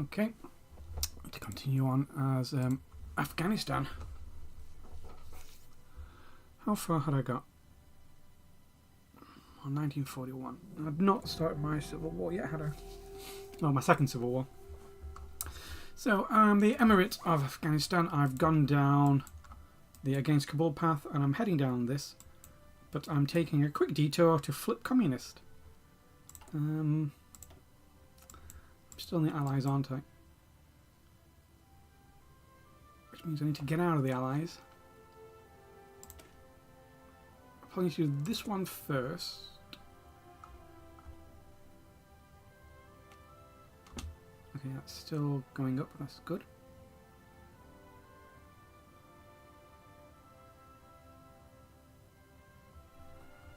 Okay, to continue on as Afghanistan. How far had I got? Oh, 1941. I'd not started my civil war yet, had I? No, my second civil war. So, the Emirate of Afghanistan, I've gone down the Against Kabul path and I'm heading down this, but I'm taking a quick detour to flip communist. I'm still in the Allies, aren't I? Which means I need to get out of the Allies. I'll probably need to do this one first. Okay, that's still going up, that's good.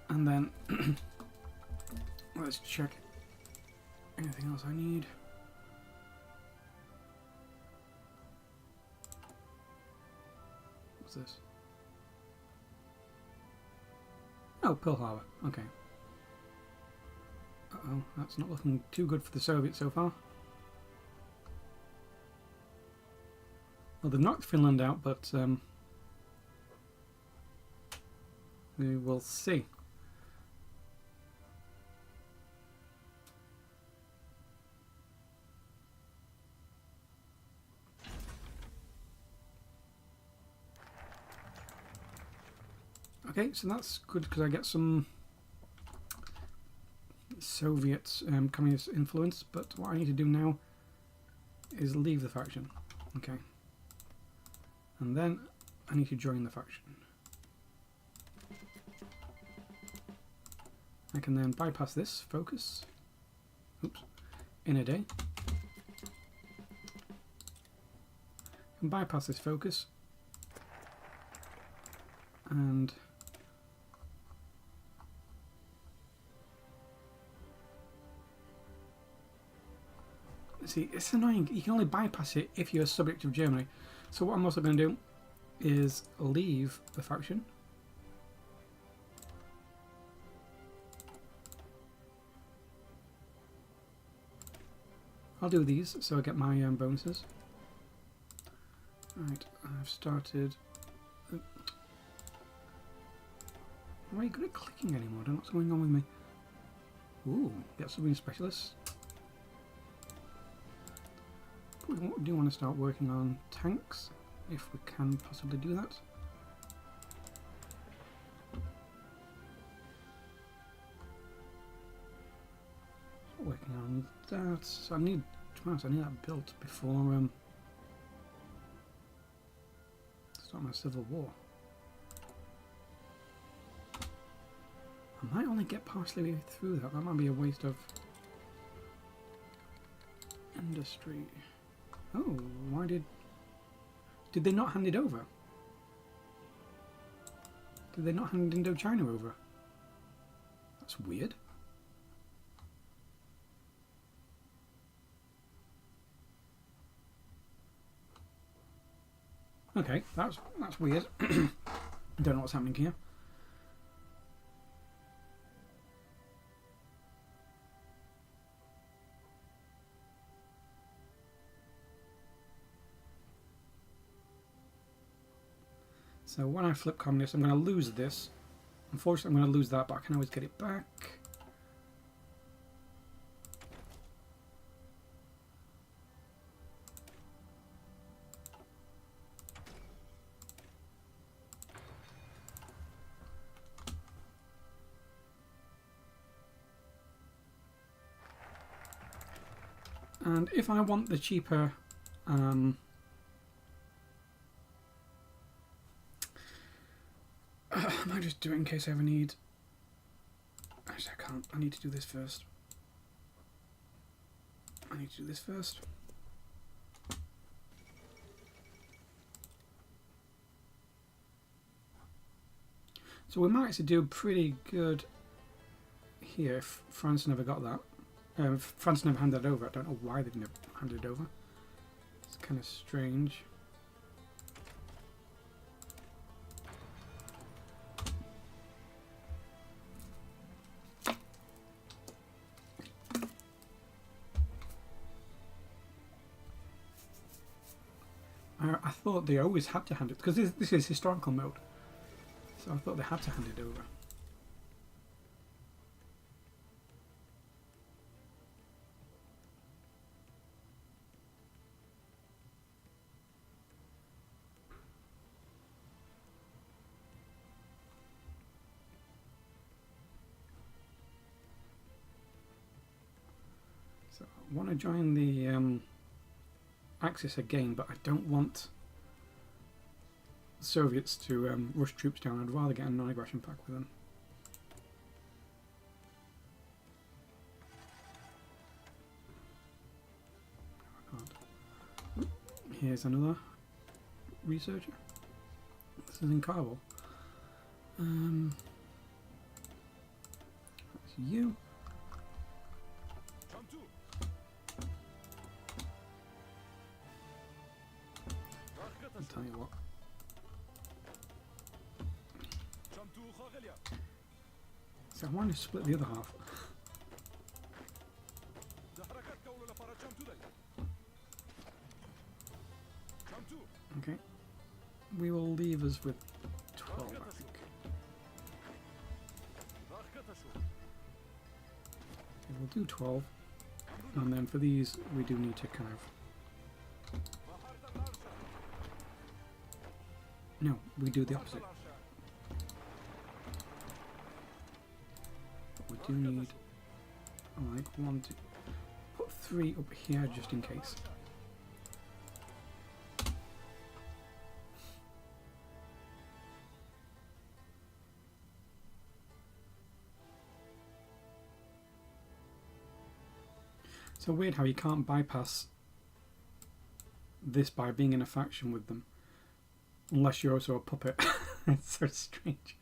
And then let's check anything else I need. What's this? Oh, Pearl Harbor. Okay. Uh-oh, that's not looking too good for the Soviets so far. Well, they've knocked Finland out, but we will see. Okay, so that's good because I get some Soviet communist influence, but what I need to do now is leave the faction. Okay. And then I need to join the faction. I can then bypass this focus. Oops. In a day. And bypass this focus. And see, it's annoying. You can only bypass it if you're a subject of Germany. So what I'm also going to do is leave the faction. I'll do these so I get my bonuses. Right, I've started. Am I good at clicking anymore? I don't know what's going on with me. Ooh, get submarine specialists. We do want to start working on tanks, if we can possibly do that. Working on that. So I need, to be honest, I need that built before start my civil war. I might only get partially through that. That might be a waste of industry. Oh, why did they not hand it over? Did they not hand Indochina over? That's weird. Okay, that's weird. Don't know what's happening here. So when I flip communist, I'm going to lose this. Unfortunately, I'm going to lose that, but I can always get it back. And if I want the cheaper I might just do it in case I ever need. Actually, I can't. I need to do this first. So we might actually do pretty good here if France never got that. If France never handed it over. I don't know why they've never handed it over. It's kind of strange. I thought they always had to hand it, because this is historical mode. So I thought they had to hand it over. So I want to join the Axis again, but I don't want the Soviets to rush troops down. I'd rather get a non-aggression pact with them. Here's another researcher. This is in Kabul. That's you. I'll tell you what. So I want to split the other half. Okay. We will leave us with 12, I think. Okay, we'll do 12. And then for these, we do need to kind of... No, we do the opposite. We do need, like, one to put 3 up here just in case. So weird how you can't bypass this by being in a faction with them, unless you're also a puppet. It's so strange.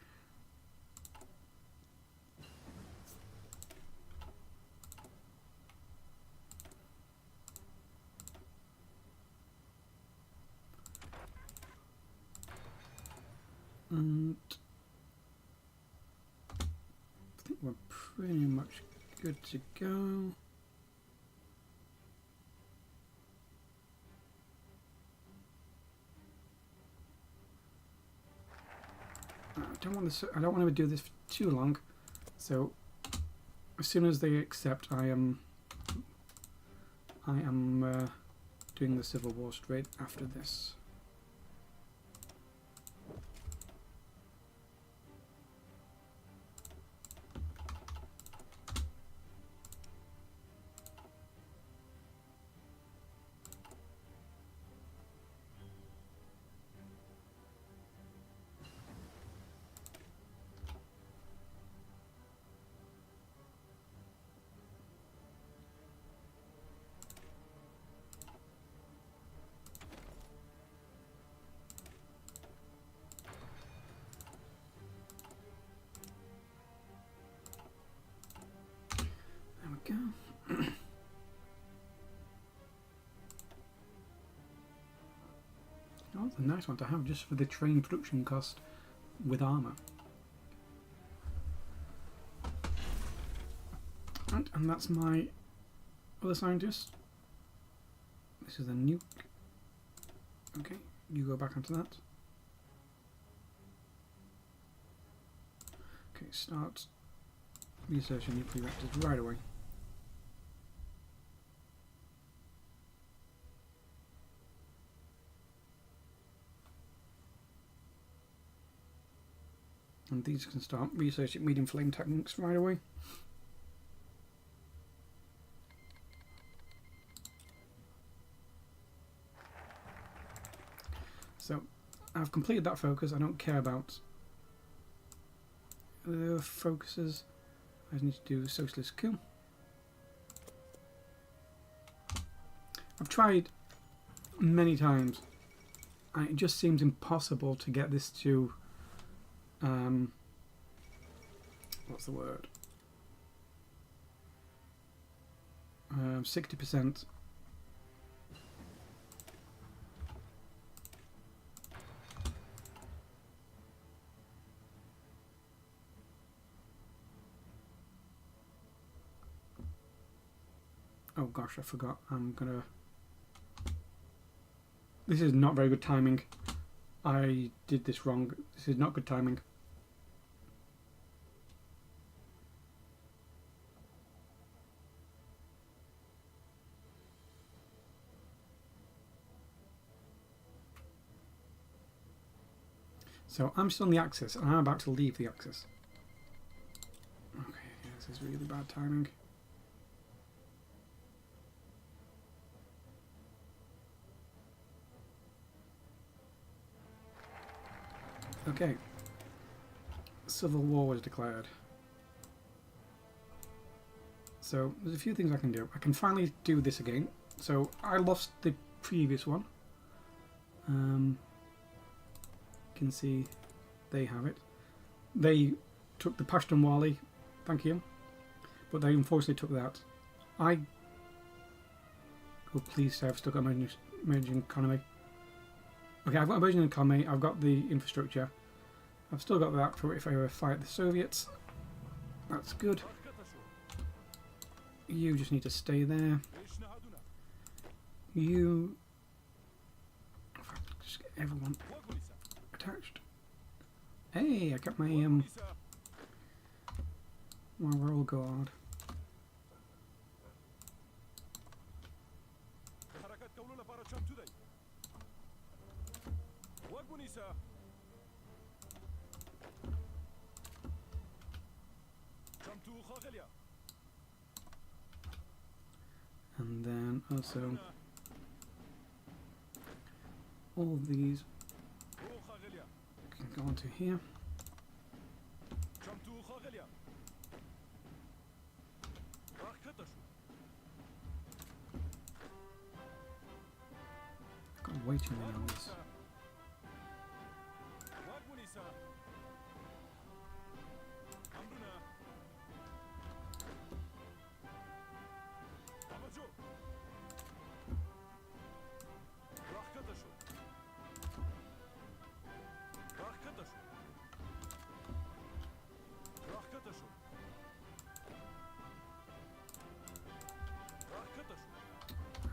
And I think we're pretty much good to go. I don't want to do this for too long. So as soon as they accept, I am doing the civil war straight after this. Go. Oh, that's a nice one to have just for the train production cost with armour. Right, and that's my other scientist. This is a nuke. Okay, you go back onto that. Okay, start researching nuclear reactors right away. And these can start researching medium flame techniques right away. So I've completed that focus. I don't care about the focuses. I just need to do socialist coup. I've tried many times and it just seems impossible to get this to what's the word? 60%. Oh gosh, I forgot. I'm gonna This is not very good timing. I did this wrong. This is not good timing. So I'm still on the Axis, and I'm about to leave the Axis. Okay, yeah, this is really bad timing. Okay. Civil War was declared. So there's a few things I can do. I can finally do this again. So I lost the previous one. You can see they have it. They took the Pashtun Wali, thank you, but they unfortunately took that. Oh please say I've still got emerging economy. Okay, I've got emerging economy, I've got the infrastructure. I've still got that for if I ever fight the Soviets. That's good. You just need to stay there. You... Just get everyone attached. Hey, I got my royal guard. And then also all these can go onto here. I've got way too many on this.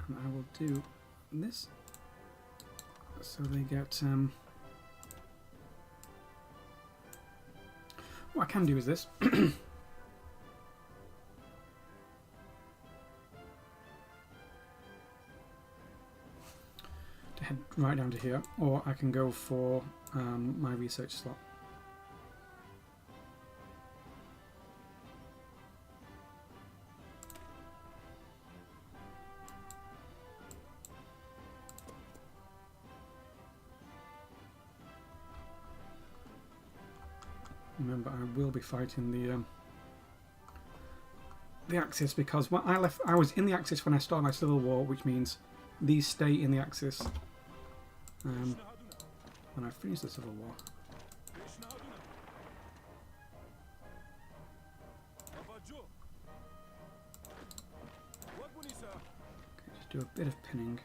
And I will do this so they get what I can do is this. To head right down to here, or I can go for my research slot. Remember, I will be fighting the Axis because when I was in the Axis when I started my civil war, which means these stay in the Axis when I finish the civil war. Okay, just do a bit of pinning.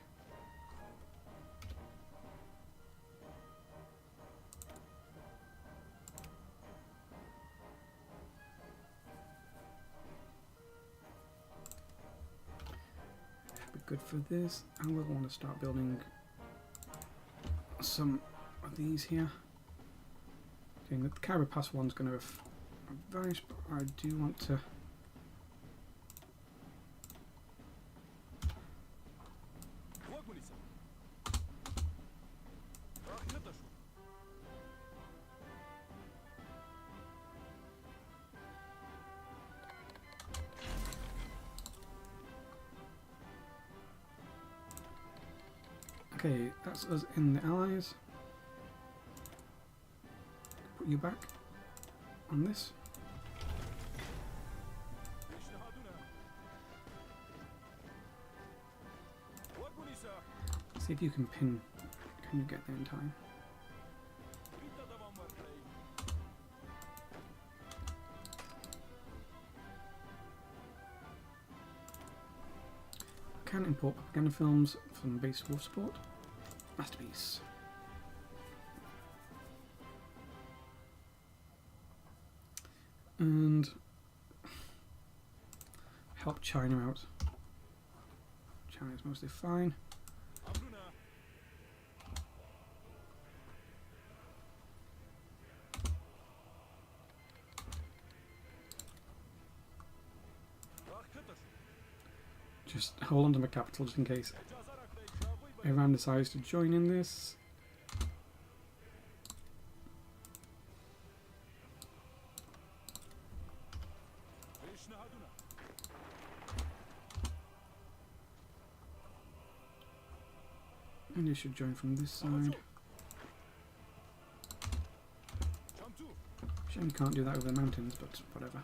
Good for this. I will want to start building some of these here. Okay, the Khyber Pass one's going to have vanished, but I do want to. Okay, that's us in the Allies. Put you back on this. See if you can pin. Can you get there in time? I can import propaganda films from base war support. Masterpiece. And help China out. China's mostly fine. hold on to my capital just in case Iran decides to join in this. And you should join from this side. Shame you can't do that over the mountains, but whatever.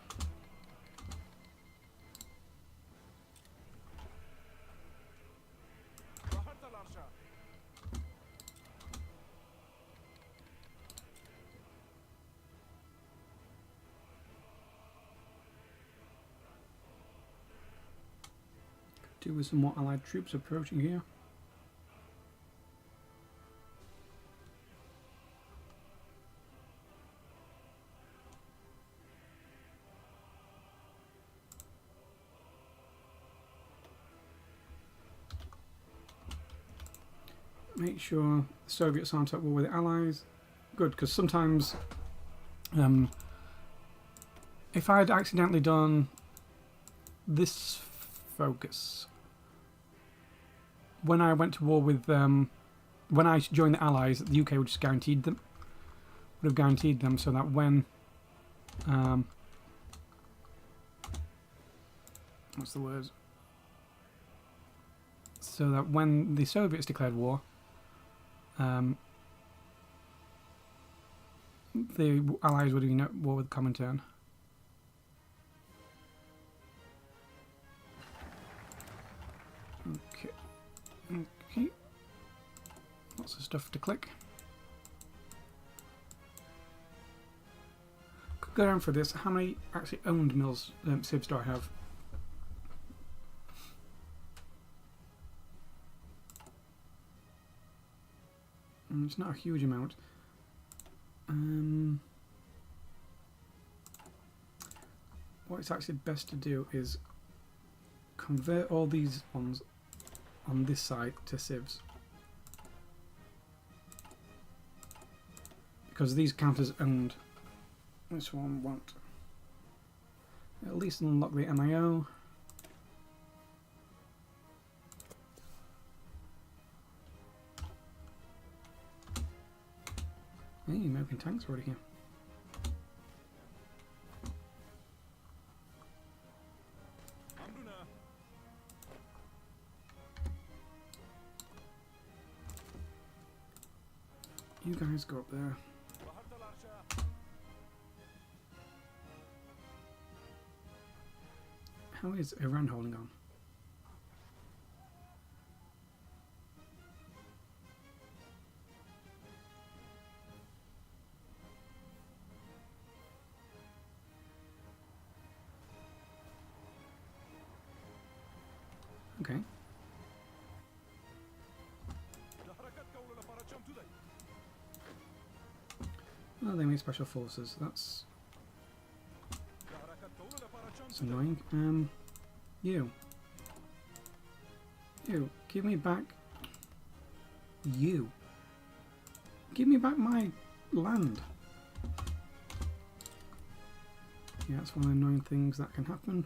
Do with some more allied troops approaching here. Make sure the Soviets aren't at war with the Allies. Good, because sometimes if I'd accidentally done this focus when I went to war with when I joined the Allies, the UK would just would have guaranteed them, so that when what's the word? So that when the Soviets declared war, the Allies would have been at war with Comintern. Okay. Okay. Lots of stuff to click. Could go down for this. How many actually owned mills, civs do I have? It's not a huge amount. What it's actually best to do is convert all these ones on this side to civs, because these count as owned. This one won't. At least unlock the MIO. Hey, American tanks already here. You guys go up there. How is Iran holding on? Okay. Oh, they made special forces. That's annoying. You, give me back. You, give me back my land. Yeah, that's one of the annoying things that can happen.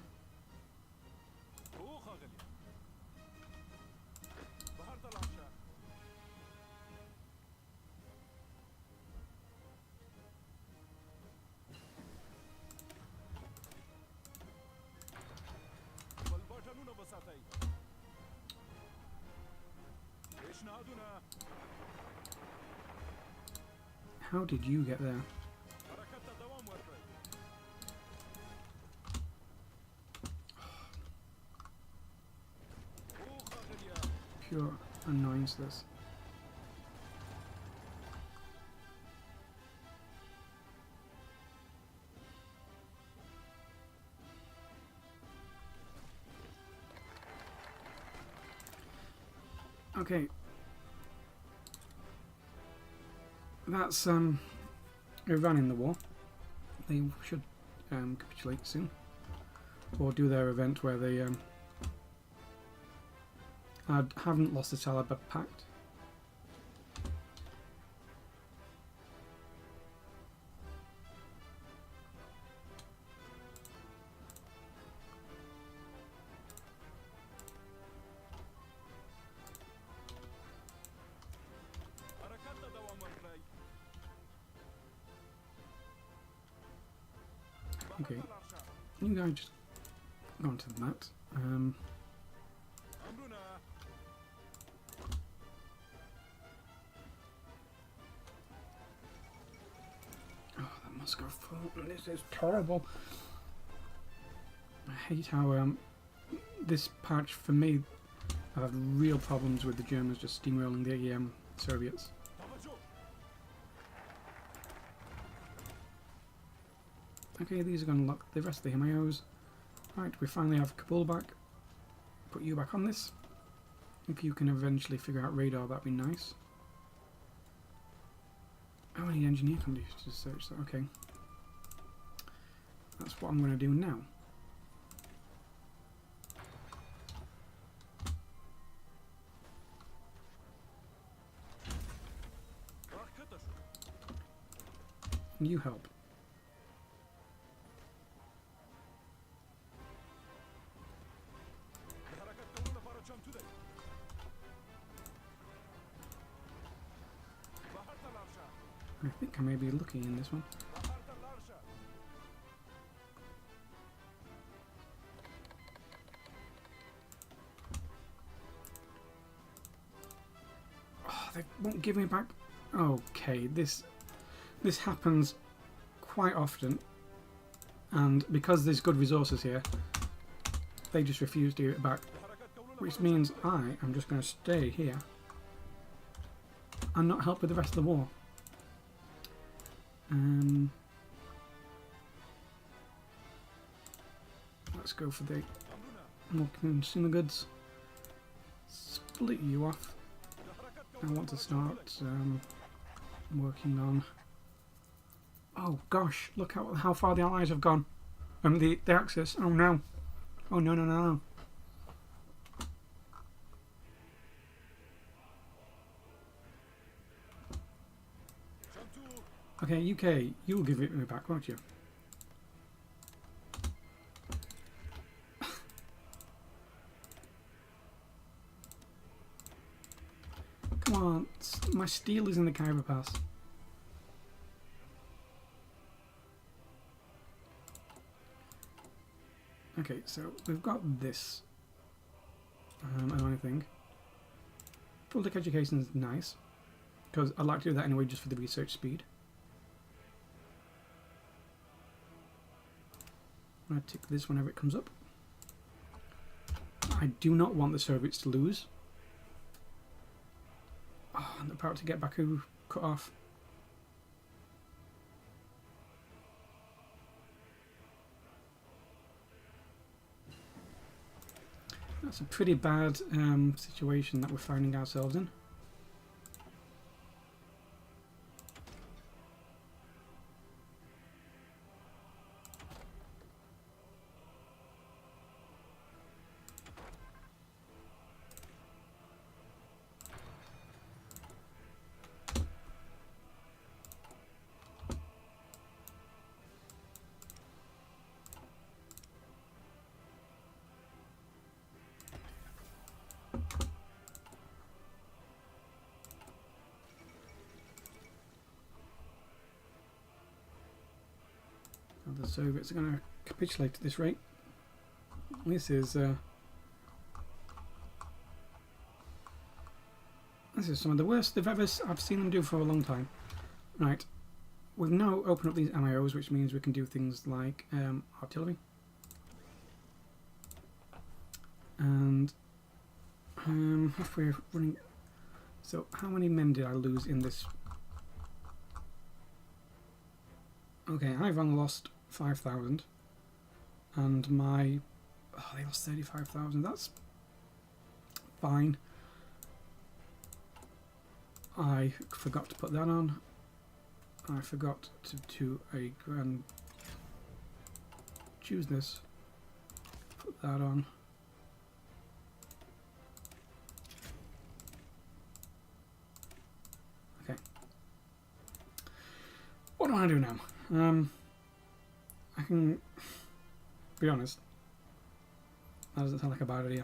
How did you get there? Pure annoyance, this. Okay. That's Iran in the war. They should capitulate soon, or do their event where they haven't lost the Taliban Pact. Okay, you guys just go on to that. Oh, that must go full. This is terrible. I hate how this patch, for me, I've had real problems with the Germans just steamrolling the Soviets. Okay, these are going to lock the rest of the MIOs. Right, we finally have Kabul back. Put you back on this. If you can eventually figure out radar, that'd be nice. Oh, I need engineer conditions to search that. Okay. That's what I'm going to do now. You help. I think I may be lucky in this one. Oh, they won't give me back. Okay, this happens quite often, and because there's good resources here, they just refuse to give it back, which means I am just going to stay here and not help with the rest of the war. Let's go for the more consumer goods. Split you off. I want to start working on. Oh gosh! Look how far the Allies have gone. The Axis. Oh no! Oh no no no no! Okay, UK, you'll give it me back, won't you? Come on, my steel is in the Khyber Pass. Okay, so we've got this. Another thing. Public education is nice, because I like to do that anyway, just for the research speed. I'm going to tick this whenever it comes up. I do not want the Soviets to lose. Oh, and the power to get Baku cut off. That's a pretty bad situation that we're finding ourselves in. The Soviets are going to capitulate at this rate. This is some of the worst I've seen them do for a long time. Right, we've now opened up these MIOs, which means we can do things like artillery. And if we're running, so how many men did I lose in this? Okay, I've only lost 5,000, and they lost 35,000. That's fine. I forgot to put that on. I forgot to choose this. Put that on. Okay. What do I do now? I can be honest. That doesn't sound like a bad idea.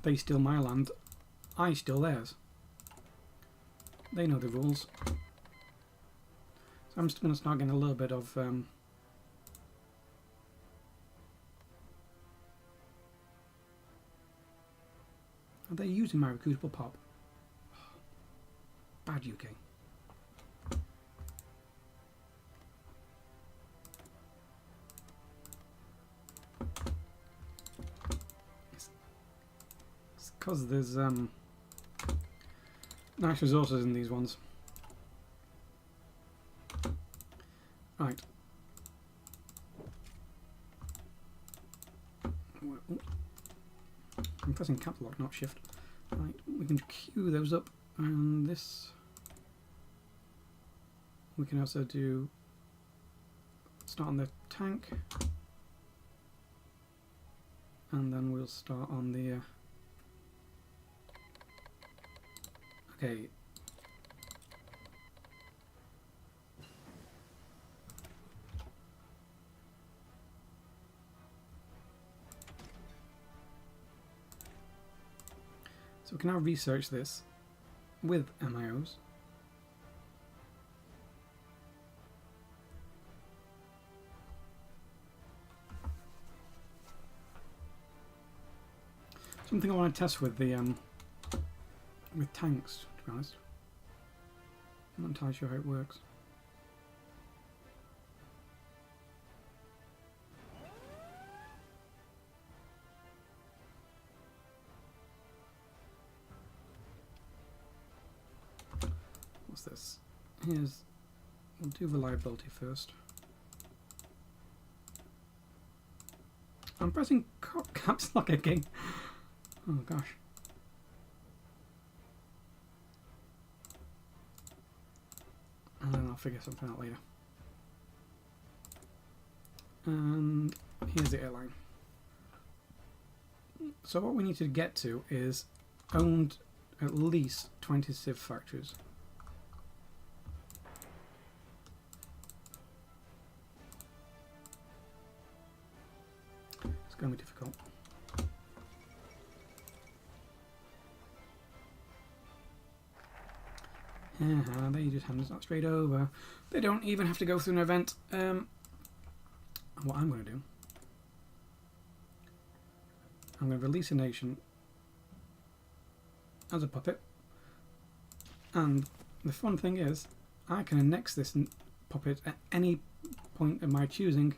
They steal my land, I steal theirs. They know the rules. So I'm just going to start getting a little bit of... are they using my recruitable pop? Bad UK. It's because there's nice resources in these ones. Right. I'm pressing capital lock, not shift. Right, we can queue those up, and this we can also do start on the tank, and then we'll start on the okay. So we can now research this with MIOs. Something I want to test with the with tanks, to be honest. I'm not entirely sure how it works. What's this? We'll do reliability first. I'm pressing caps lock again. Oh gosh. And then I'll figure something out later. And here's the airline. So what we need to get to is owned at least 20 civ factories. It's going to be difficult. They just hand us that straight over. They don't even have to go through an event. What I'm going to do, I'm going to release a nation as a puppet, and the fun thing is I can annex this puppet at any point of my choosing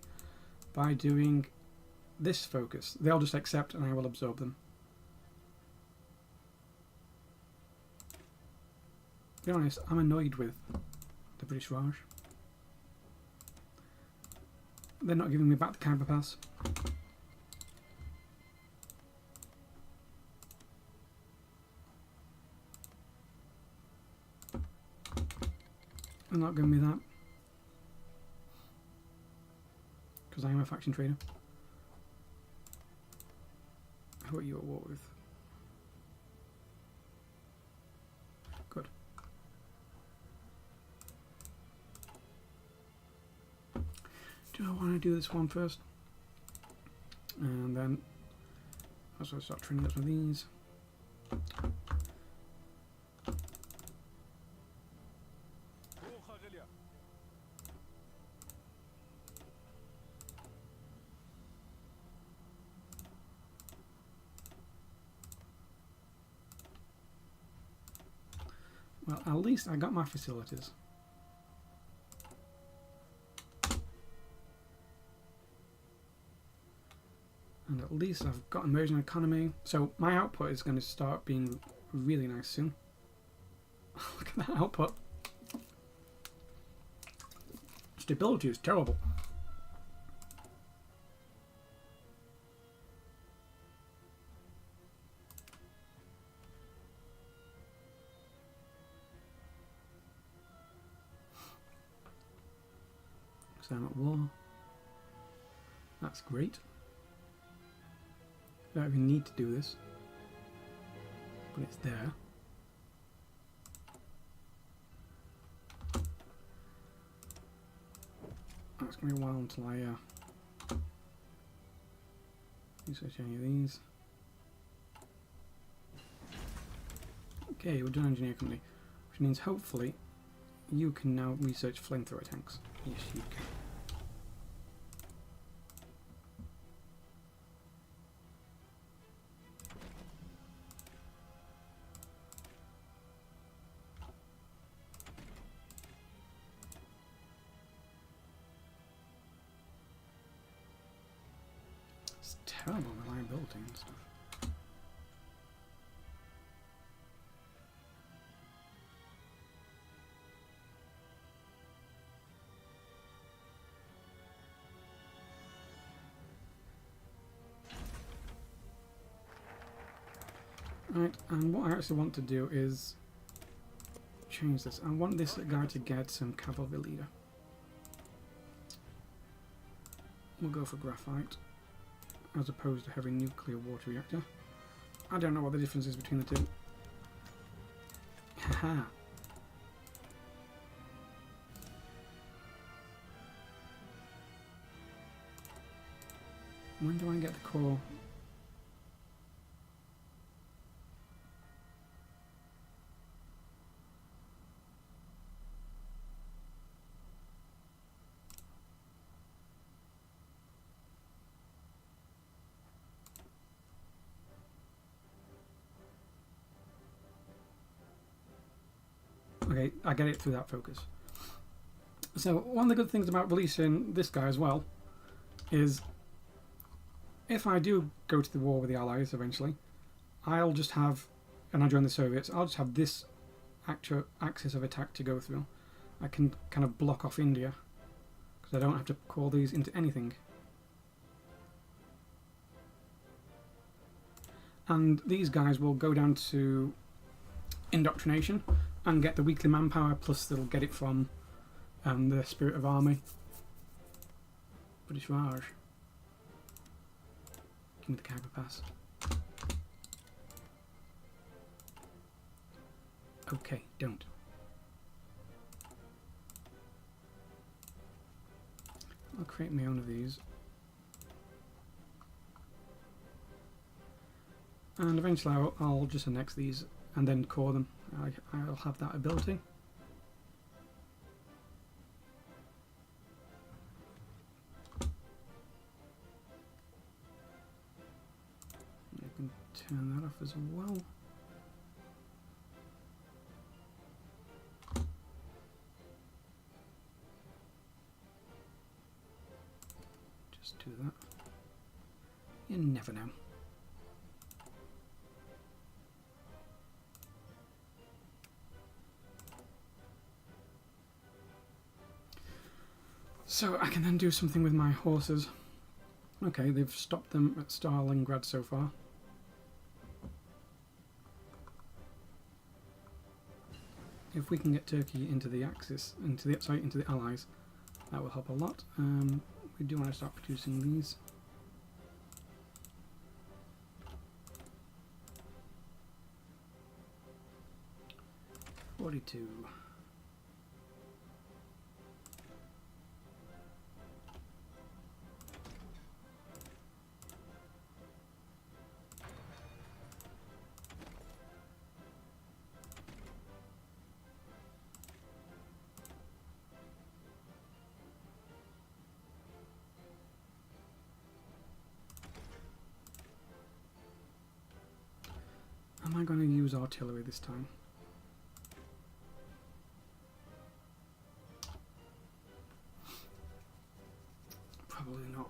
by doing this focus. They'll just accept and I will absorb them. To be honest, I'm annoyed with the British Raj. They're not giving me back the Khyber Pass. They're not giving me that. Because I am a faction trader. Who are you at war with? Good. Do I want to do this one first? And then also start training us with these. Well, at least I got my facilities. And at least I've got emerging economy. So my output is going to start being really nice soon. Look at that output. Stability is terrible. So I'm at war. That's great. I don't even need to do this, but it's there. That's going to be a while until I research any of these. Okay, we're done engineer company, which means hopefully you can now research flamethrower tanks. Yes, you can. It's terrible reliability and stuff. Right, and what I actually want to do is change this. I want this guy to get some cavalry leader. We'll go for graphite as opposed to heavy nuclear water reactor. I don't know what the difference is between the two. Haha. When do I get the core? Okay, I get it through that focus. So one of the good things about releasing this guy as well is if I do go to the war with the Allies eventually, I'll just have, and I join the Soviets, I'll just have this actual axis of attack to go through. I can kind of block off India because I don't have to call these into anything. And these guys will go down to indoctrination and get the weekly manpower, plus they'll get it from the Spirit of Army. British Raj. Give me the Khyber Pass. Okay, don't. I'll create my own of these. And eventually I'll just annex these and then core them. I'll have that ability. I can turn that off as well. Just do that. You never know. So I can then do something with my horses. Okay, they've stopped them at Stalingrad so far. If we can get Turkey into the Axis, into the Allies, that will help a lot. We do want to start producing these. $42. Am I going to use artillery this time? Probably not.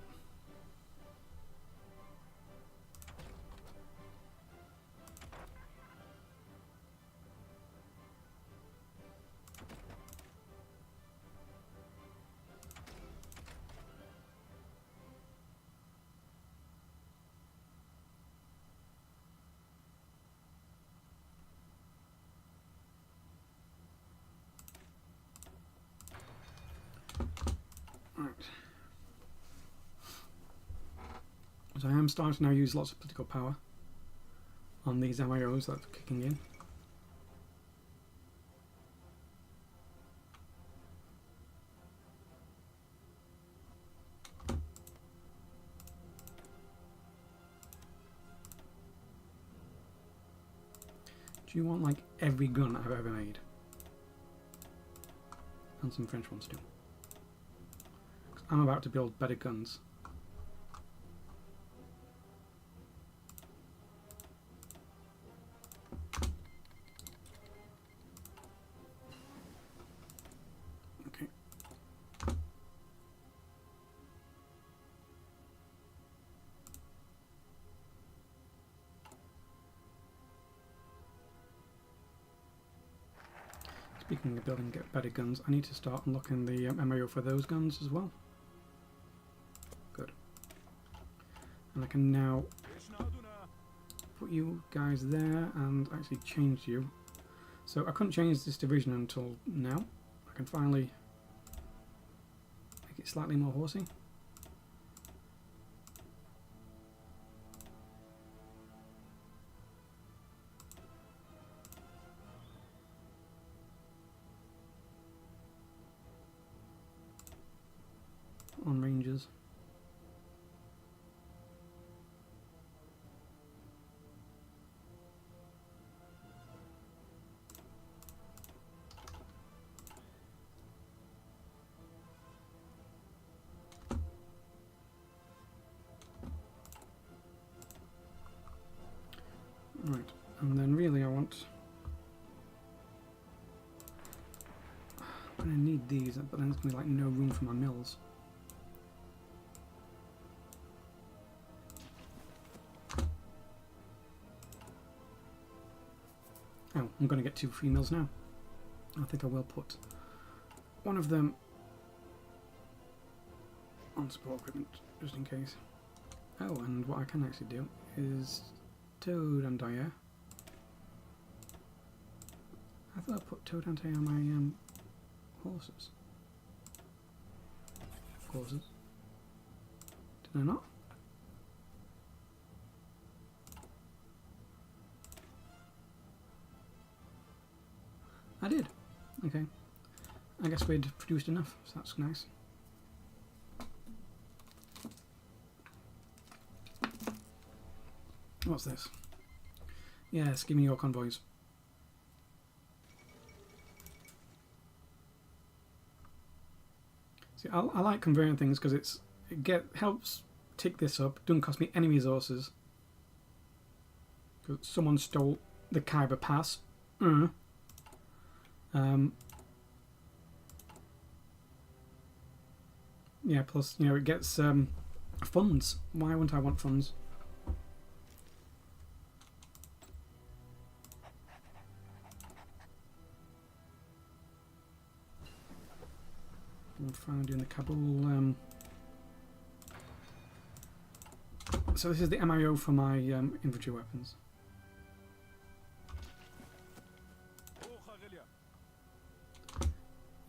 Right. So I am starting to now use lots of political power on these MIOs that are kicking in. Do you want like every gun I've ever made? And some French ones too. 'Cause I'm about to build better guns. Okay. Speaking of building better guns, I need to start unlocking the ammo for those guns as well. Good. And I can now put you guys there and actually change you. So I couldn't change this division until now. I can finally make it slightly more horsey. On Rangers. Right, and then really I want... I'm going to need these, but then there's going to be like no room for my mills. Oh, I'm going to get 2 free mills now. I think I will put one of them on support equipment, just in case. Oh, and what I can actually do is Toad anti-air. I thought I put Toad anti-air on my horses. Horses. Did I not? I did. Okay. I guess we'd produced enough, so that's nice. What's this? Yes, give me your convoys. See, I like converting things because it helps tick this up. Doesn't cost me any resources. Someone stole the Khyber Pass. Yeah, plus, you know, it gets funds. Why wouldn't I want funds? I'm finally doing the Kabul. So this is the MIO for my infantry weapons.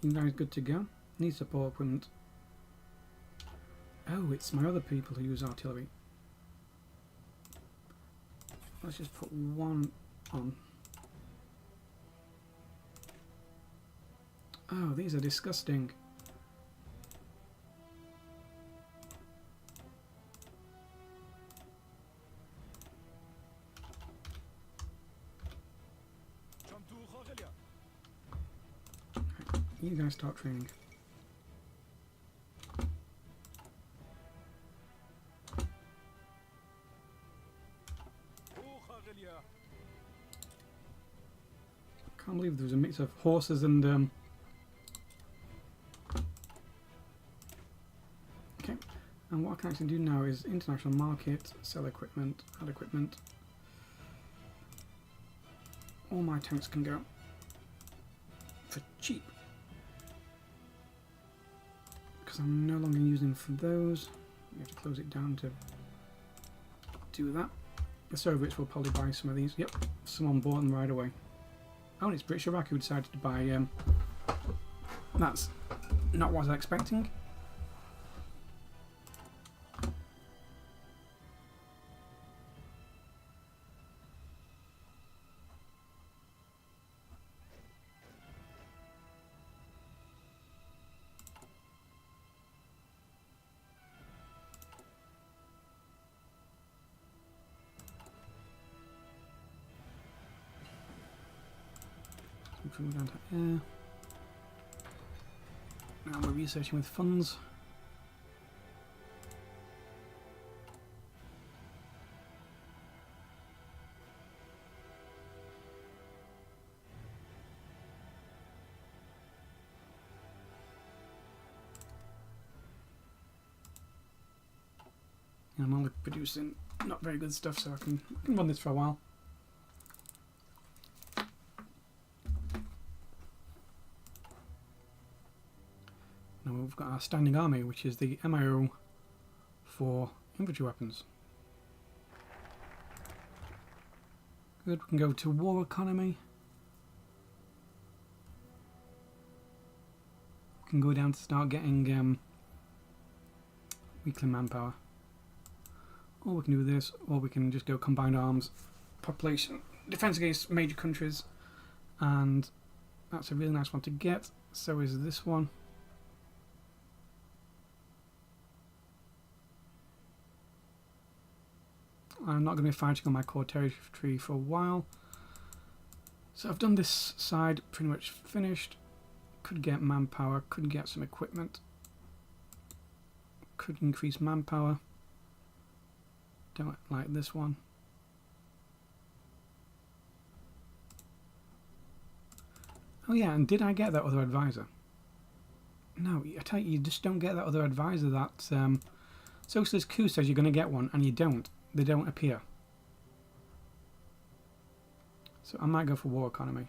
You guys good to go? Need support equipment. Oh, it's my other people who use artillery. Let's just put one on. Oh, these are disgusting. You guys start training. Can't believe there was a mix of horses and okay. And what I can actually do now is international market, sell equipment, add equipment. All my tanks can go for cheap. Because I'm no longer using for those. You have to close it down to do that. The Soviets will probably buy some of these. Yep, someone bought them right away. Oh, and it's British Iraq who decided to buy. That's not what I was expecting. from down to air. Now we're researching with funds. I'm only producing not very good stuff, so I can run this for a while. Now we've got our standing army, which is the MIO for infantry weapons. Good, we can go to war economy. We can go down to start getting weekly manpower. Or we can do this, or we can just go combined arms, population, defense against major countries, and that's a really nice one to get. So is this one. I'm not going to be fighting on my core territory for a while. So I've done this side pretty much finished. Could get manpower, could get some equipment, could increase manpower. Don't like this one. Oh yeah, and did I get that other advisor? No, I tell you, you just don't get that other advisor. That Socialist Coup says you're going to get one, and you don't. They don't appear. So I might go for war economy.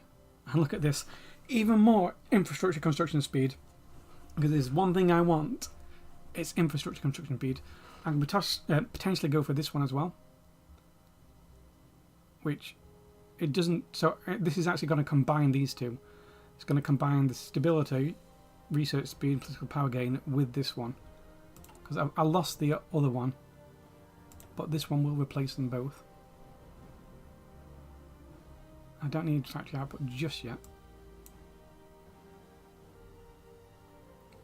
And look at this. Even more infrastructure construction speed. Because there's one thing I want. It's infrastructure construction speed. I can potentially go for this one as well. Which it doesn't... So this is actually going to combine these two. It's going to combine the stability, research speed, political power gain with this one. Because I lost the other one. But this one will replace them both. I don't need factory output just yet.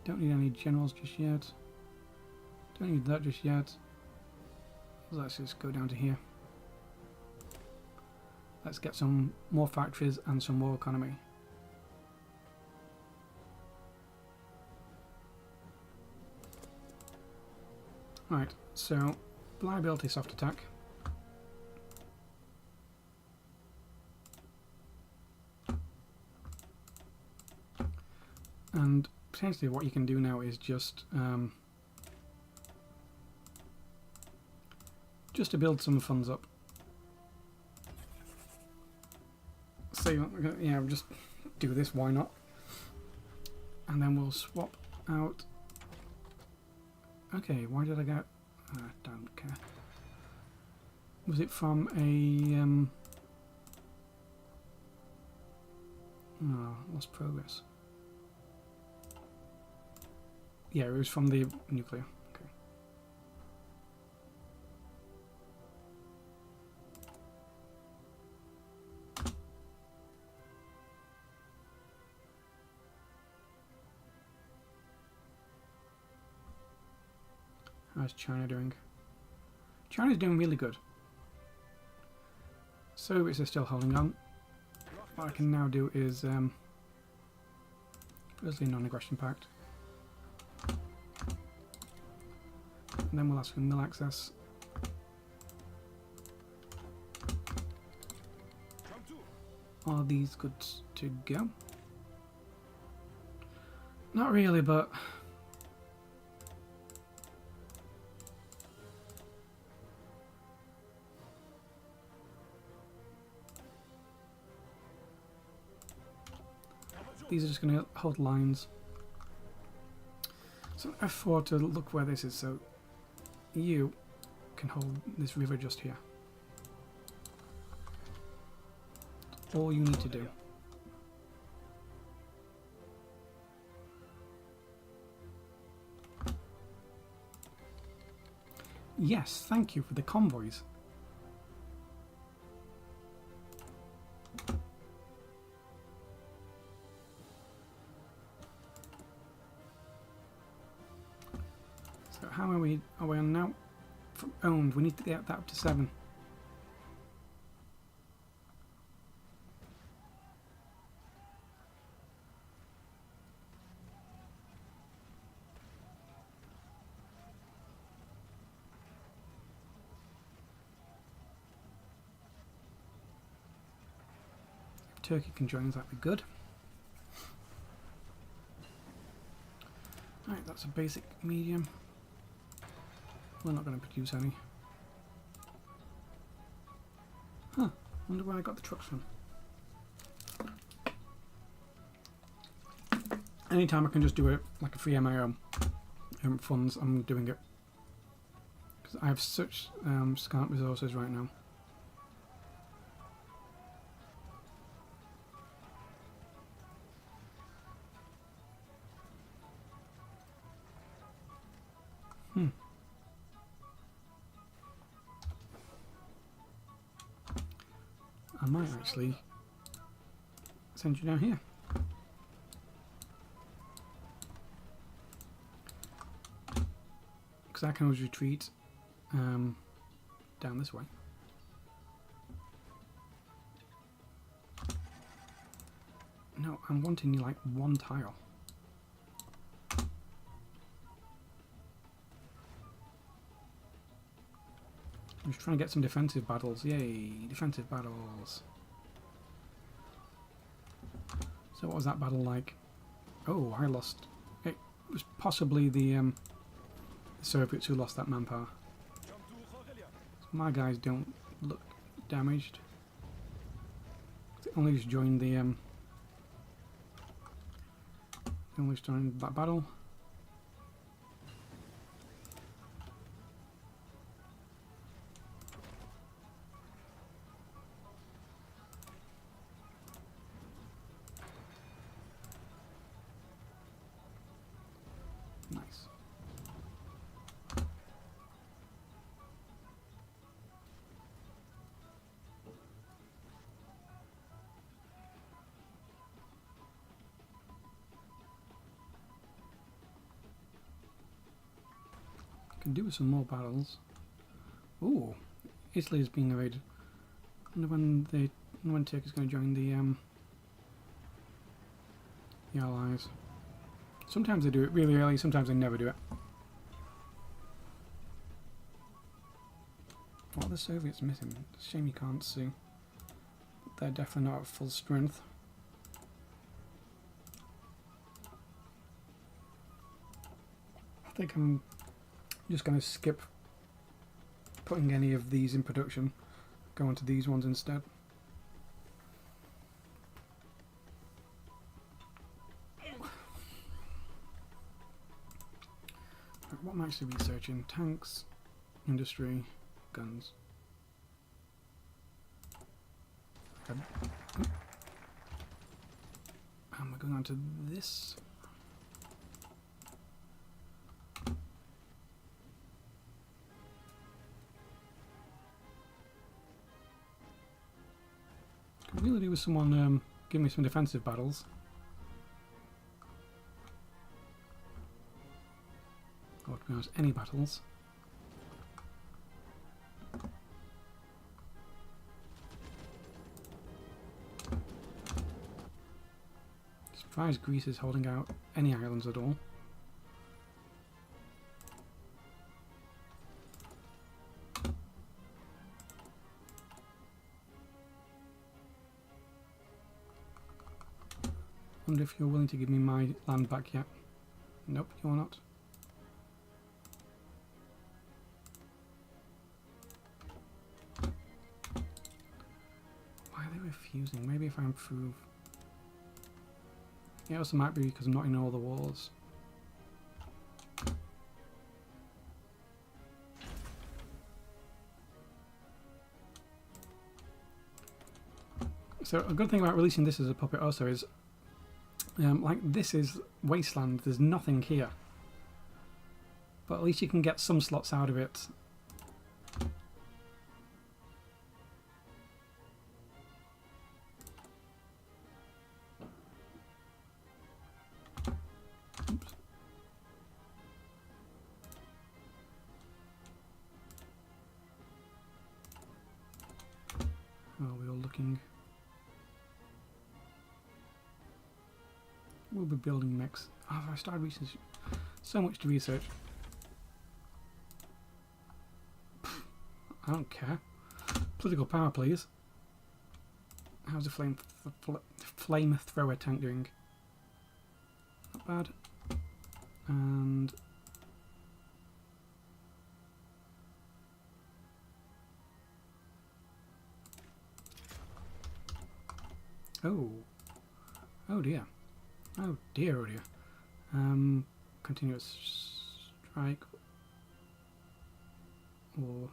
Don't need any generals just yet. Don't need that just yet. Let's just go down to here. Let's get some more factories and some more economy. Right, so reliability soft attack. And potentially what you can do now is just to build some funds up. So yeah, just do this, why not? And then we'll swap out. Okay, why did I get... I don't care. Was it from a... Oh, lost progress. Yeah, it was from the nuclear. Okay. How's China doing? China's doing really good. Soviets are still holding on. What I can now do is firstly non-aggression pact. And then we'll ask for mill access. Are these good to go? Not really, but these are just going to hold lines. So F4 to look where this is. So you can hold this river just here. That's all you need to do. Yes, thank you for the convoys. So how are we on now? From owned, we need to get that up to 7. Turkey can join us, that'd be good. Right, that's a basic medium. We're not going to produce any. Huh, wonder where I got the trucks from. Anytime I can just do it like a free MIO funds, I'm doing it. Because I have such scant resources right now. I might actually send you down here. Because I can always retreat down this way. No, I'm wanting like one tile. I'm just trying to get some defensive battles. Yay, defensive battles. So what was that battle like? Oh, I lost. It was possibly the Soviets who lost that manpower. So my guys don't look damaged. They only just joined the only just joined that battle. Nice. Can do with some more battles. Ooh, Italy is being invaded. I wonder when Turkey's going to join the Allies. Sometimes they do it really early, sometimes they never do it. What are the Soviets missing? It's a shame you can't see. They're definitely not at full strength. I think I'm just going to skip putting any of these in production. Go on to these ones instead. What am I actually researching? Tanks, industry, guns. Okay. And we're going on to this. Could really do with someone giving me some defensive battles. Or to be honest, any battles. Surprised Greece is holding out any islands at all. Wonder if you're willing to give me my land back yet. Nope, you're not. Why are they refusing? Maybe if I improve. It also might be because I'm not in all the wars. So a good thing about releasing this as a puppet also is like this is wasteland, there's nothing here. But at least you can get some slots out of it. Oops. How are we all looking? We'll be building next. Oh, I started research. So much to research. I don't care. Political power, please. How's the flamethrower tank doing? Not bad. And oh dear, oh dear, oh dear. Continuous strike or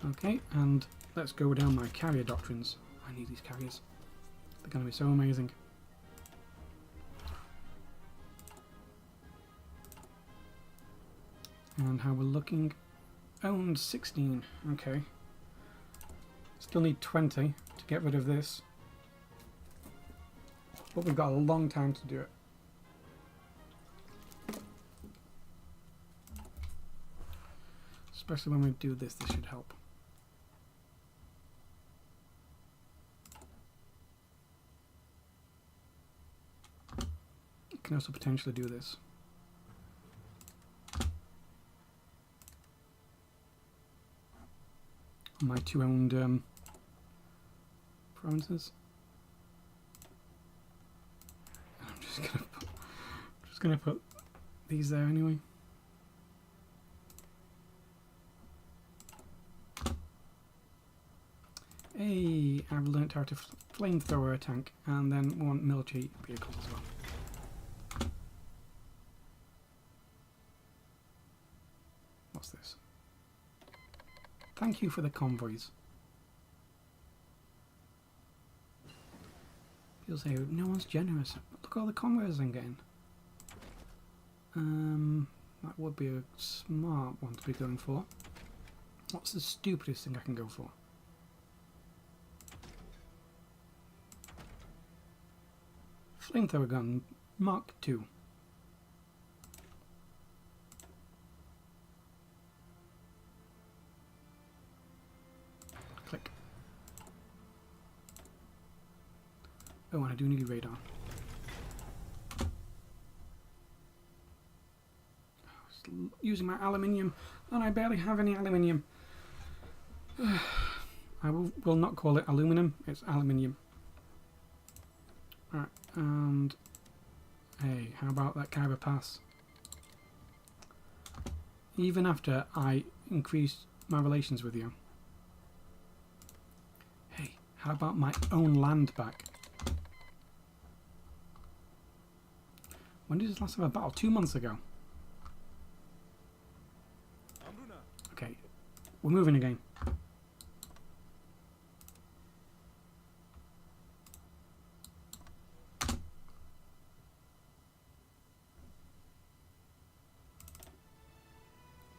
okay, and let's go down my carrier doctrines. I need these carriers. They're going to be so amazing. And how we're looking. Owned 16. Okay. Still need 20 to get rid of this. But we've got a long time to do it. Especially when we do this should help. You can also potentially do this. My two owned provinces. I'm just gonna put these there anyway. Hey, I've learnt how to flamethrower a tank, and then one military vehicles as well. What's this? Thank you for the convoys. People say no one's generous. Look at all the convoys I'm getting. That would be a smart one to be going for. What's the stupidest thing I can go for? Flamethrower gun Mark II. Click. Oh, and I do need radar. Using my aluminium, and I barely have any aluminium. I will not call it aluminum, it's aluminium. Alright, and hey, how about that Khyber Pass? Even after I increased my relations with you. Hey, how about my own land back? When did this last have a battle? 2 months ago. Okay, we're moving again.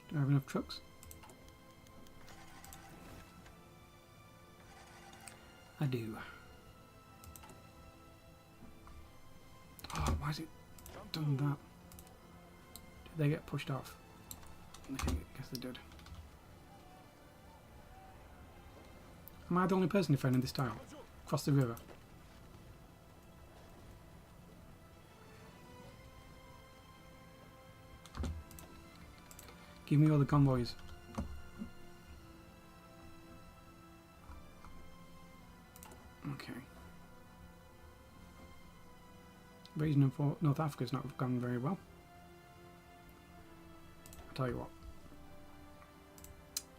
Do I have enough trucks? I do. Oh, why is it done that? Did they get pushed off? I guess they did. Am I the only person defending this tile? Across the river. Give me all the convoys. Okay. Raising for North Africa's not gone very well. I'll tell you what.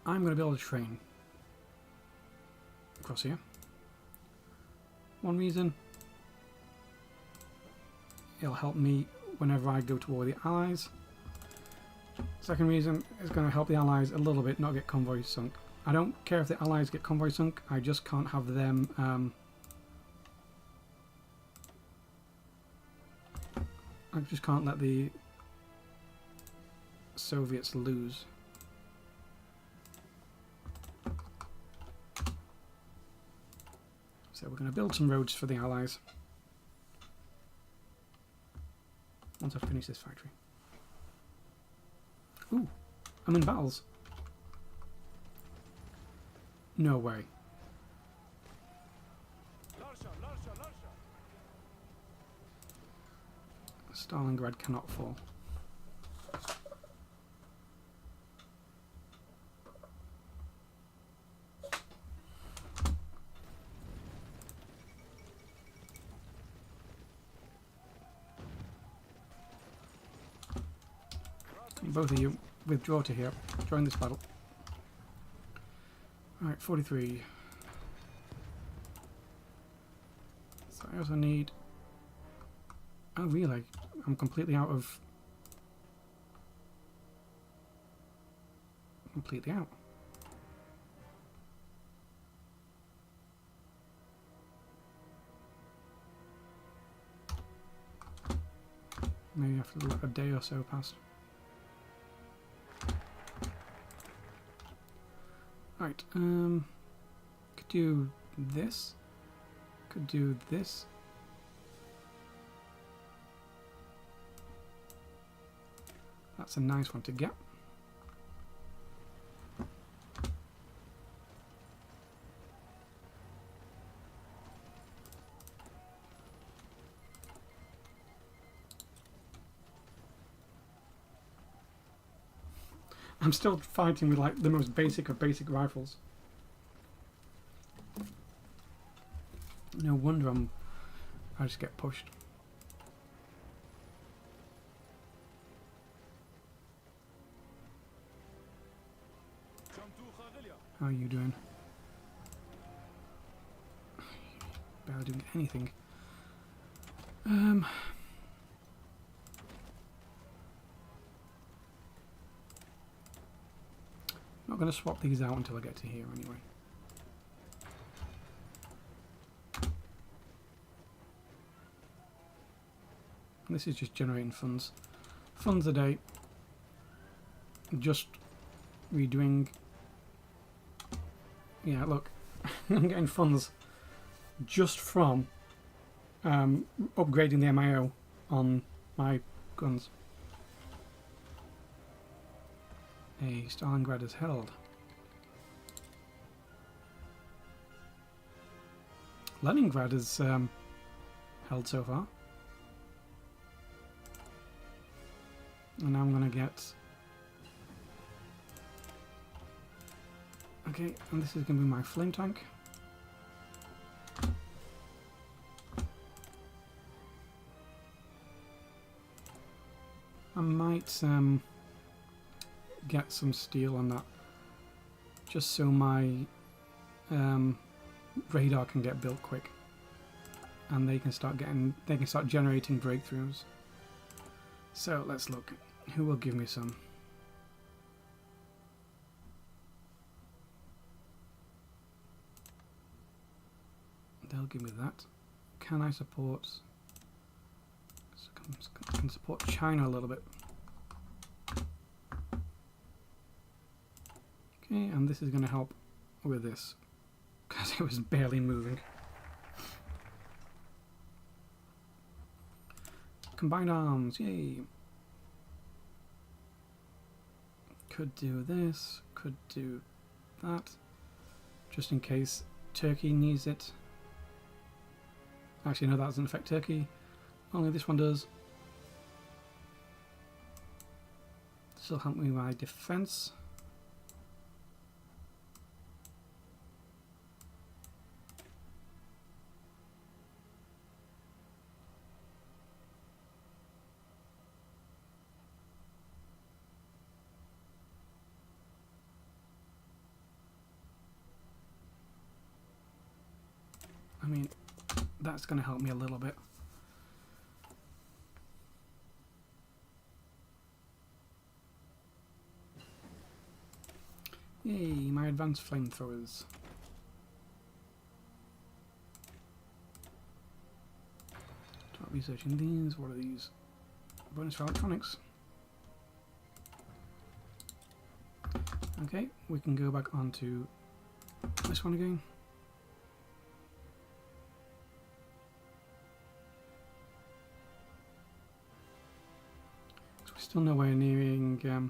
I'm going to build a train across here. One reason, it'll help me whenever I go to war with the Allies. Second reason, it's going to help the Allies a little bit not get convoys sunk. I don't care if the Allies get convoys sunk, I just can't have them I just can't let the Soviets lose. So we're going to build some roads for the Allies once I finish this factory. Ooh, I'm in battles. No way. Stalingrad cannot fall. both of you withdraw to here. Join this battle. Alright, 43. So I also need... Oh, really? I'm completely out of... Completely out. Maybe after a day or so pass. Right, could do this. Could do this. That's a nice one to get. I'm still fighting with like the most basic of basic rifles. No wonder I just get pushed. How are you doing? Barely doing anything. Not going to swap these out until I get to here anyway. This is just generating funds. Funds a day. Just redoing. Yeah, look. I'm getting funds just from upgrading the MIO on my guns. Hey, Stalingrad is held. Leningrad is held so far. And now I'm going to get... Okay, and this is going to be my flame tank. I might get some steel on that, just so my radar can get built quick, and they can start generating breakthroughs. So let's look. Who will give me some? They'll give me that. Can I support? Can support China a little bit. Okay, and this is going to help with this, because it was barely moving. Combined arms, yay! Could do this, could do that, just in case Turkey needs it. Actually, no, that doesn't affect Turkey. Only this one does. This will help me with my defense. I mean, that's going to help me a little bit. Yay, my advanced flamethrowers. Start researching these. What are these? Bonus for electronics. Okay, we can go back onto this one again. So we're still nowhere nearing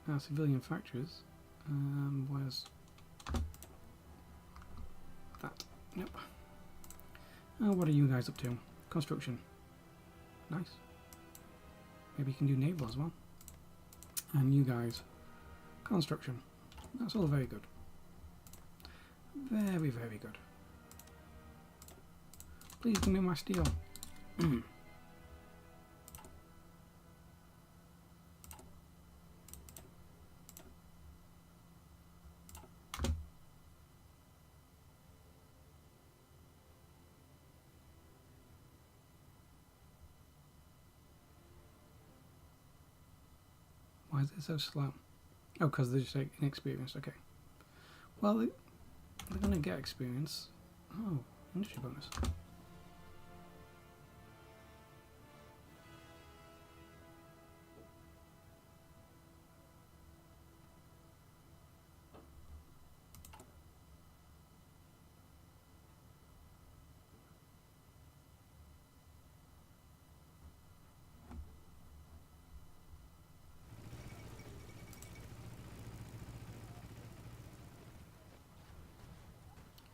our civilian factories. Where's that? Nope. Oh, what are you guys up to? Construction. Nice. Maybe you can do naval as well. And you guys, construction. That's all very good. Very, very good. Please give me my steel. Why is it so slow? Oh, because they're just like inexperienced. Okay. Well, they're going to get experience. Oh, industry bonus.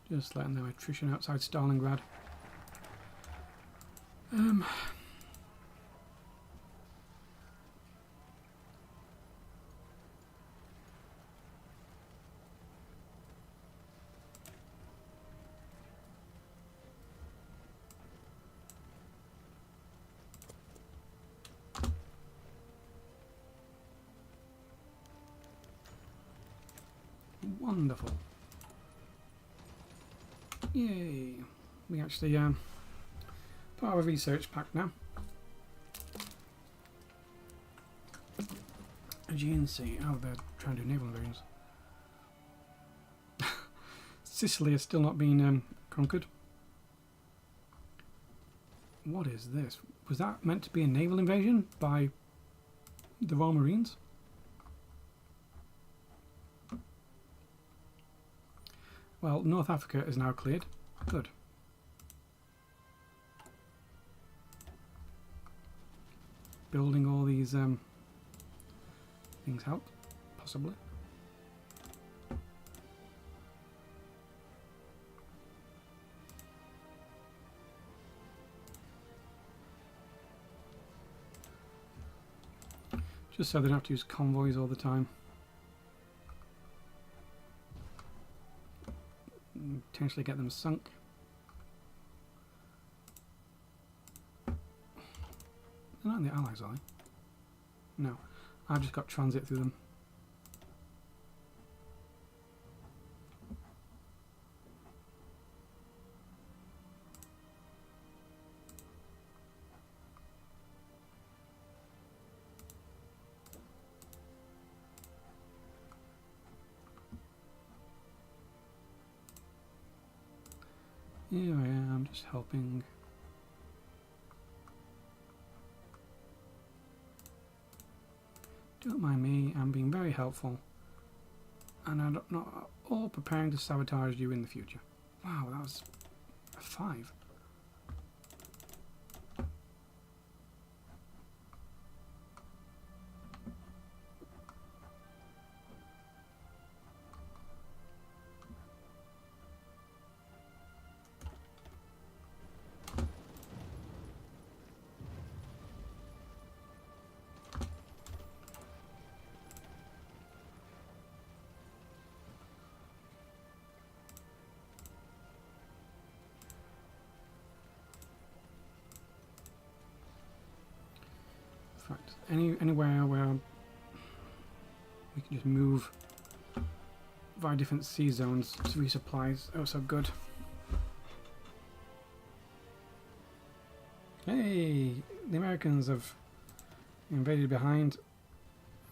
Just letting them attrition outside Stalingrad. Wonderful. Yay. We actually put our research pack now. Aegean Sea. Oh, they're trying to do naval invasions. Sicily has still not been conquered. What is this? Was that meant to be a naval invasion by the Royal Marines? Well, North Africa is now cleared. Good. Building all these things help, possibly. Just so they don't have to use convoys all the time. Potentially get them sunk. They're not in the Allies, are they? No. I've just got transit through them. Here I am, just helping. Don't mind me, I'm being very helpful. And I'm not all preparing to sabotage you in the future. Wow, that was a 5. Anywhere where we can just move via different sea zones to resupplies. Oh, so good. Hey, the Americans have invaded behind,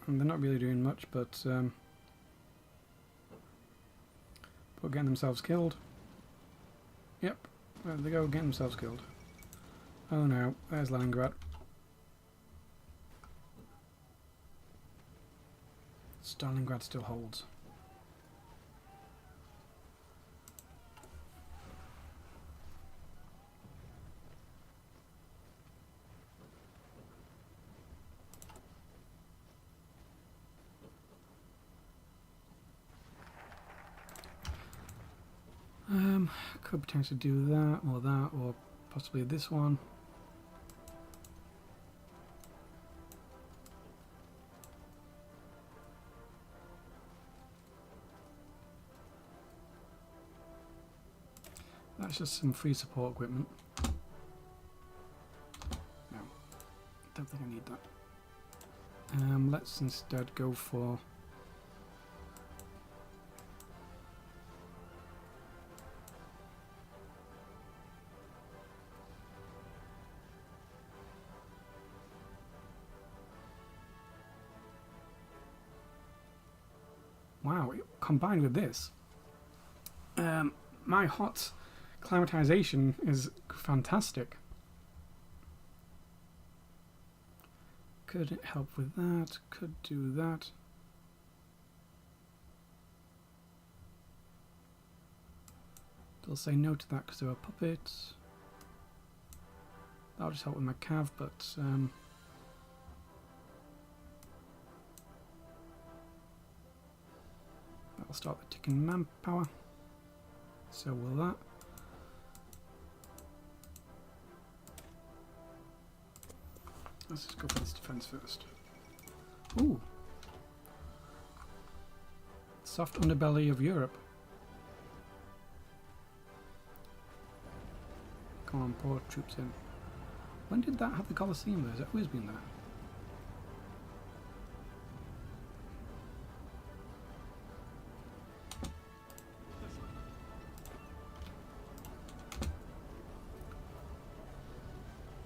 and they're not really doing much, but getting themselves killed. Yep, there they go, getting themselves killed. Oh no, there's Leningrad. Stalingrad still holds. Could potentially do that, or possibly this one. That's just some free support equipment. No, don't think I need that. Let's instead go for wow, combined with this, my hot climatization is fantastic. Could it help with that? Could do that. They'll say no to that because they're a puppet. That'll just help with my cav, but that'll start the ticking manpower. So will that. Let's just go for this defense first. Ooh. Soft underbelly of Europe. Come on, pour troops in. When did that have the Colosseum there? Has it always been there?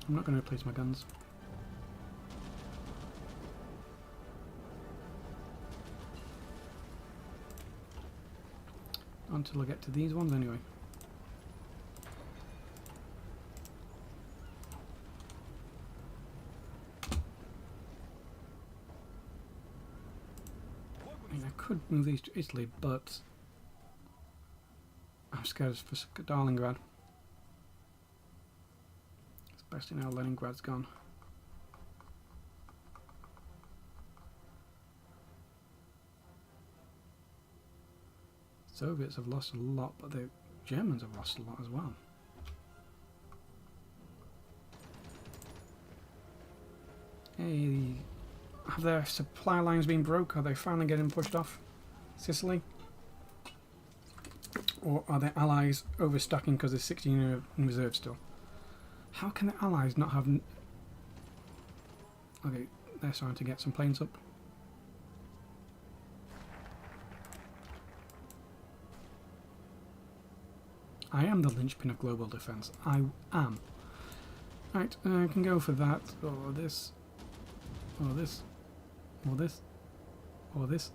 I'm not going to replace my guns. Until I get to these ones anyway. I mean, I could move these to Italy, but I'm scared for Stalingrad. Especially now Leningrad's gone. Soviets have lost a lot, but the Germans have lost a lot as well. Hey, have their supply lines been broke? Are they finally getting pushed off Sicily? Or are their allies overstocking because there's 16 in reserve still? How can the allies not have... Okay, they're starting to get some planes up. I am the linchpin of global defence. I am. Right, I can go for that, or this, or this, or this, or this.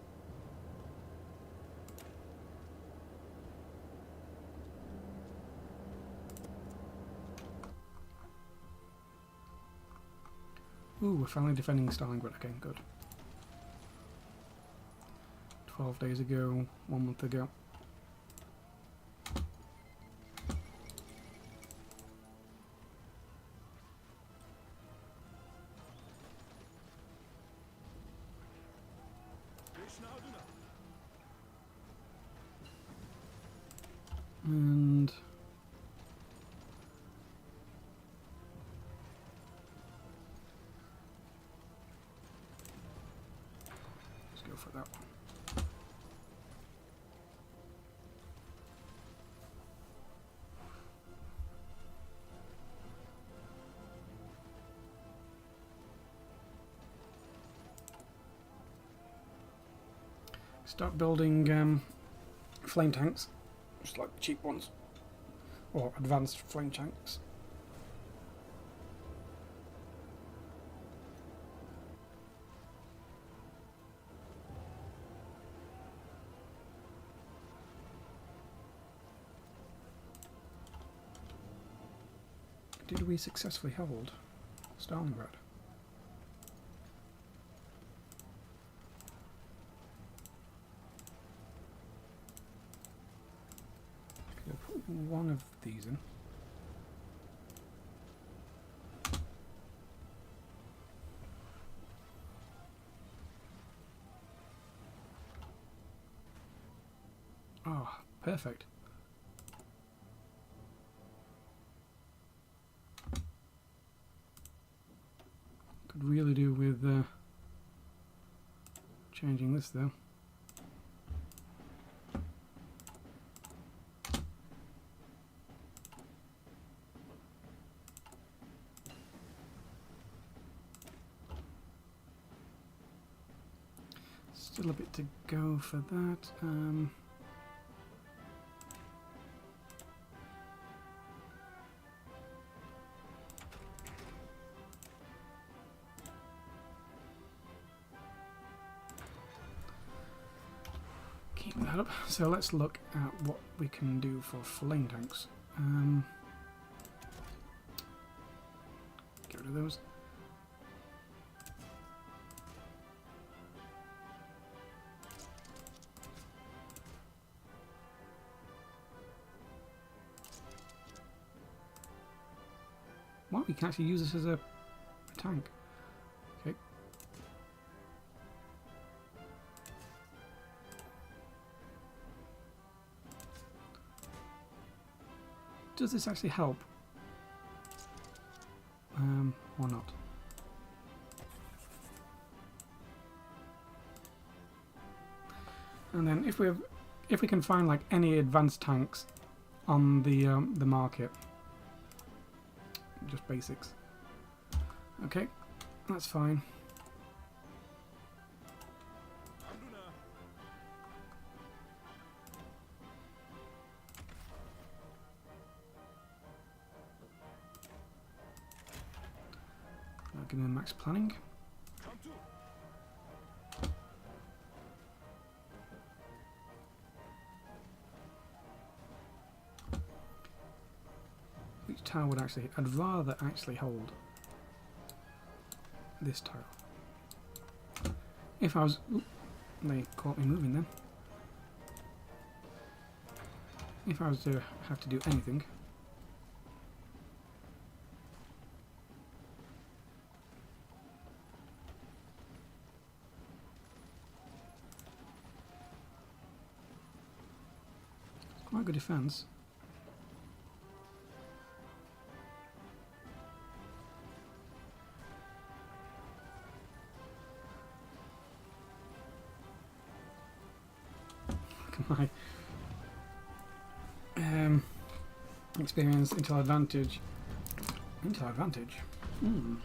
Ooh, we're finally defending Stalingrad again, good. 12 days ago, 1 month ago. And let's go for that one. Start building flame tanks, just like cheap ones, or advanced flame tanks. Did we successfully hold Stalingrad? One of these in. Oh, perfect. Could really do with changing this though. Still a bit to go for that. keep that up. So let's look at what we can do for flame tanks. Get rid of those. Wow, we can actually use this as a tank. Okay. Does this actually help? Or not? And then if we can find like any advanced tanks on the market, just basics. Okay, that's fine. Now give me max planning. Which tile would actually... I'd rather actually hold this tile. If I was... Ooh, they caught me moving then. If I was to have to do anything... It's quite good defense. My experience Intel advantage. Intel advantage. Hmm.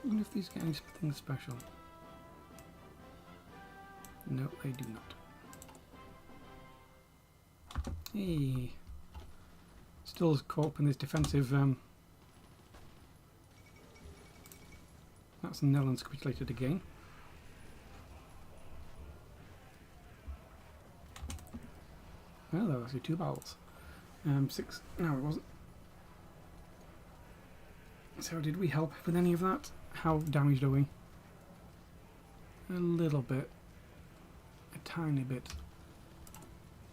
I wonder if these get anything special. No, they do not. Hey. Still caught up in this defensive. That's Netherlands capitulated again. Well, there were actually 2 battles. 6. No, it wasn't. So, did we help with any of that? How damaged are we? A little bit. A tiny bit.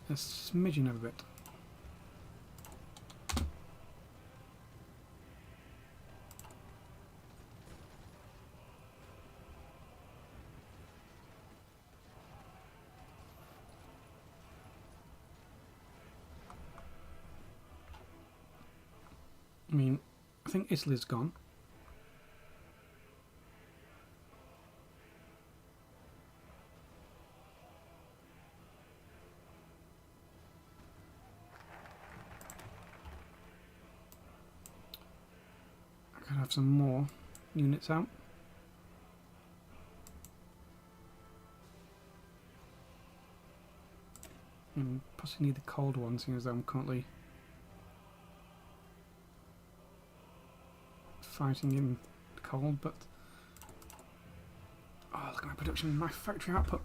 A smidgen of a bit. I mean, I think Italy's gone. I could have some more units out. Possibly need the cold ones, seeing as I'm currently fighting in the cold, but oh, look at my production, my factory output,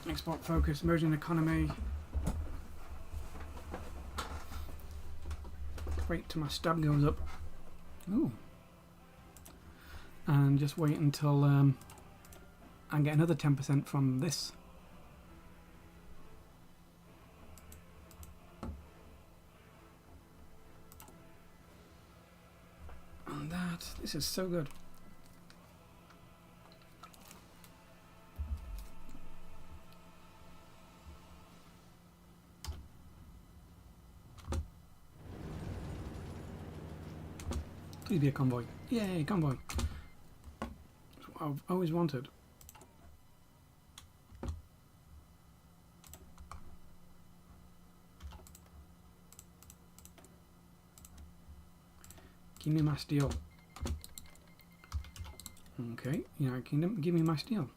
export focus, emerging economy. Wait till my stab goes up. Ooh. And just wait until I get another 10% from this. And that, this is so good. Please be a convoy. Yay, convoy. That's what I've always wanted. Give me my steel. Okay, United Kingdom, give me my steel.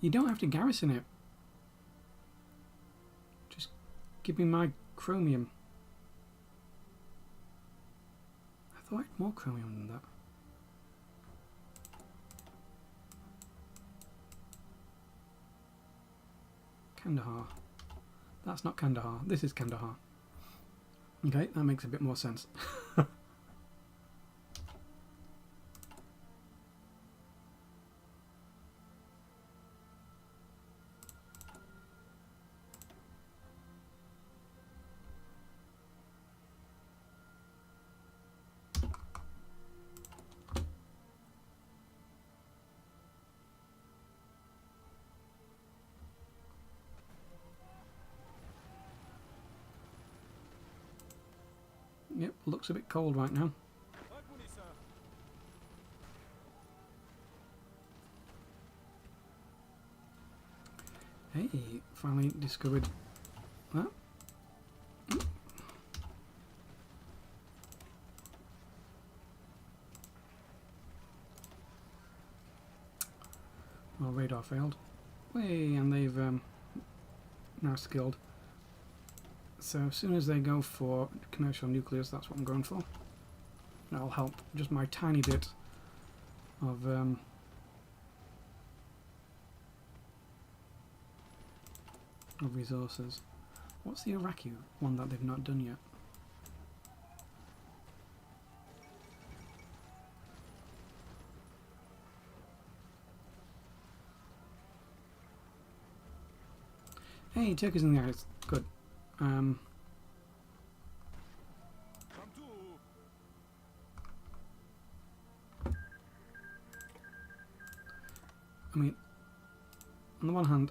You don't have to garrison it. Just give me my chromium. I thought I had more chromium than that. Kandahar. That's not Kandahar. This is Kandahar. Okay, that makes a bit more sense. Yep, looks a bit cold right now. Hey, finally discovered that. Well, radar failed. Way, and they've now skilled. So as soon as they go for commercial nuclears, that's what I'm going for. That'll help just my tiny bit of resources. What's the Iraqi one that they've not done yet? Hey, Turkey's in the eyes. Good. I mean, on the one hand,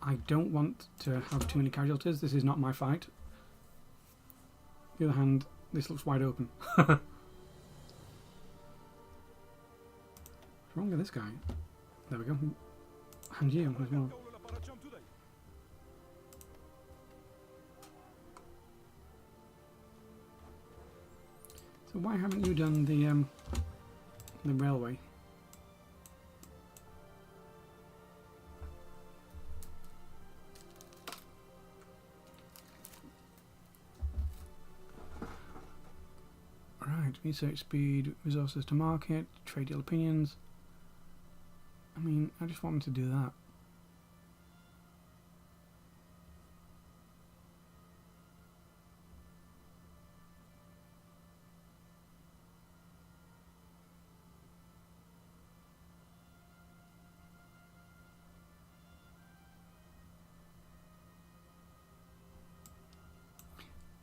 I don't want to have too many casualties. This is not my fight. On the other hand, this looks wide open. What's wrong with this guy? There we go. And you as well. So why haven't you done the railway? Right, research speed, resources to market, trade deal opinions. I mean, I just want them to do that.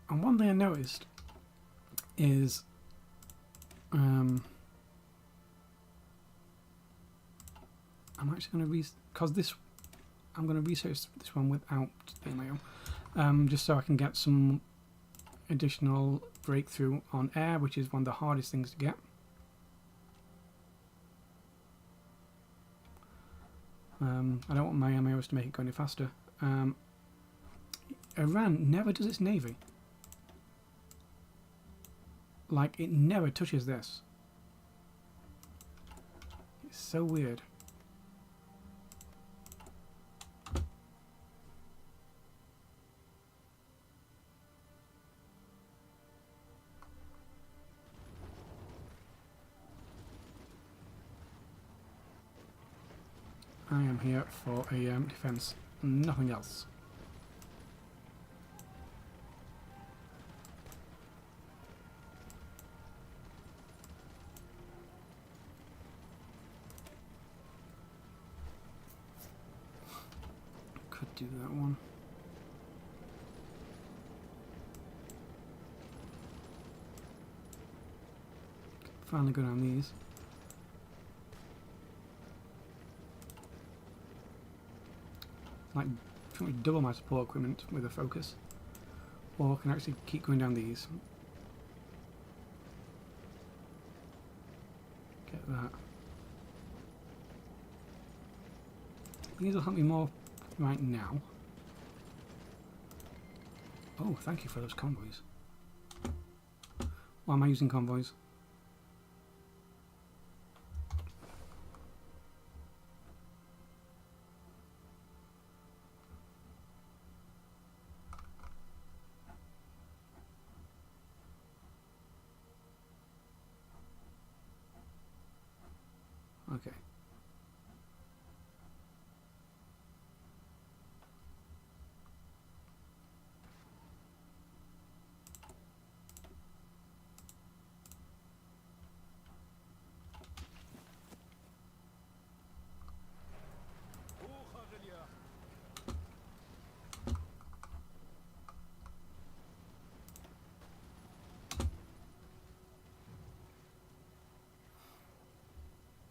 And one thing I noticed is I'm actually going to I'm going to research this one without the MAO, just so I can get some additional breakthrough on air, which is one of the hardest things to get. I don't want my MAOs to make it go any faster. Iran never does its navy. Like, it never touches this. It's so weird. I am here for a defense, nothing else. Could do that one. Finally go down these. Like, pretty much double my support equipment with a focus. Or I can actually keep going down these. Get that. These will help me more right now. Oh, thank you for those convoys. Why am I using convoys? Okay.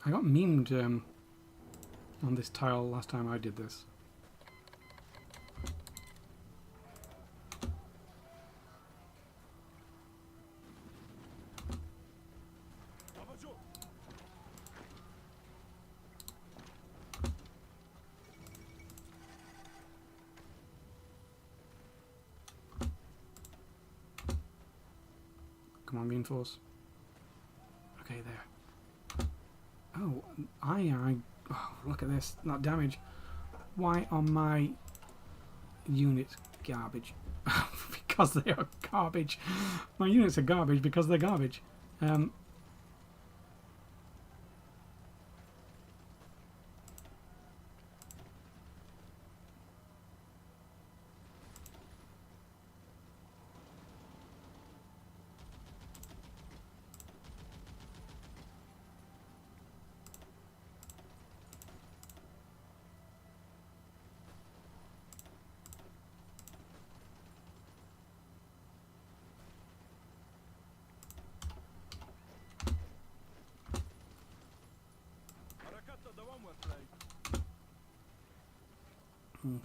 I got memed on this tile last time I did this. Come on, reinforce. Okay, there. Oh, oh, look at this. That damage. Why are my units garbage? Because they are garbage. My units are garbage because they're garbage.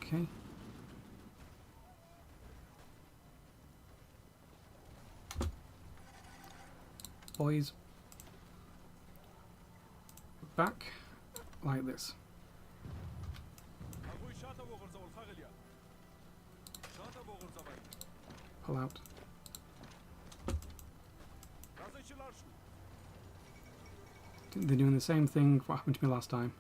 Okay. Boys, back like this. Pull out. They're doing the same thing what happened to me last time.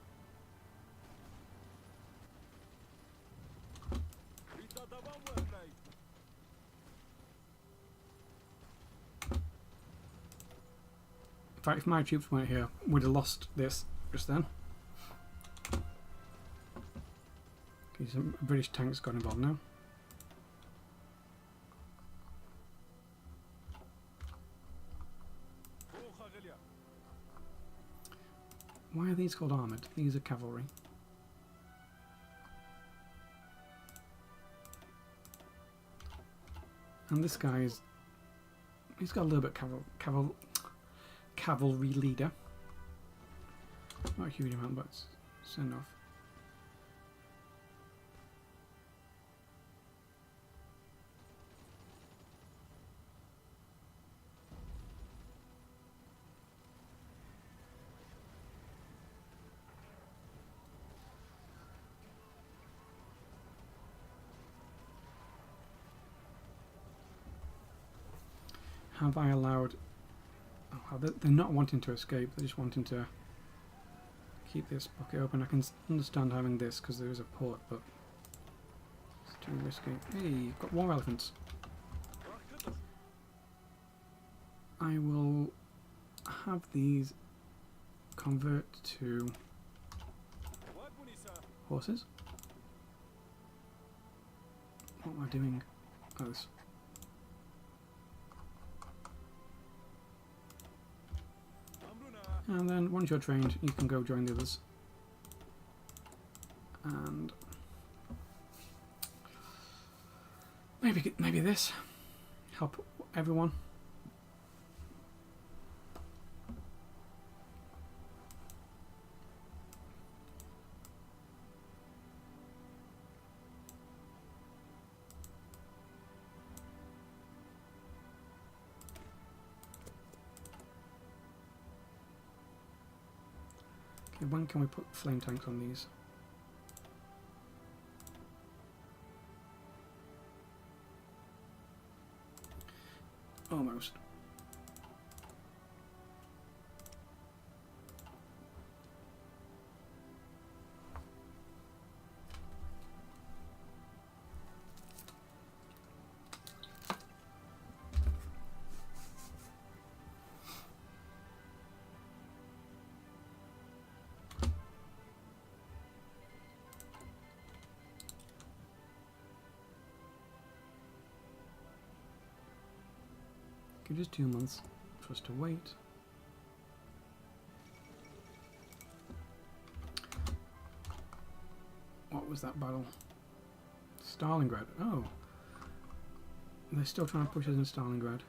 In fact, if my troops weren't here, we'd have lost this just then. Okay, some British tanks got involved now. Why are these called armoured? These are cavalry. And this guy is... he's got a little bit cavalry leader. Not a huge amount, but it's enough. Have I allowed... oh, they're not wanting to escape, they're just wanting to keep this pocket open. I can understand having this because there is a port, but it's too risky. Hey, you've got war elephants. I will have these convert to horses. What am I doing? Oh, this. And then once you're trained, you can go join the others. And maybe this help everyone. Okay, when can we put flame tanks on these? Almost. Give us 2 months for us to wait. What was that battle? Stalingrad. Oh. They're still trying to push us in Stalingrad.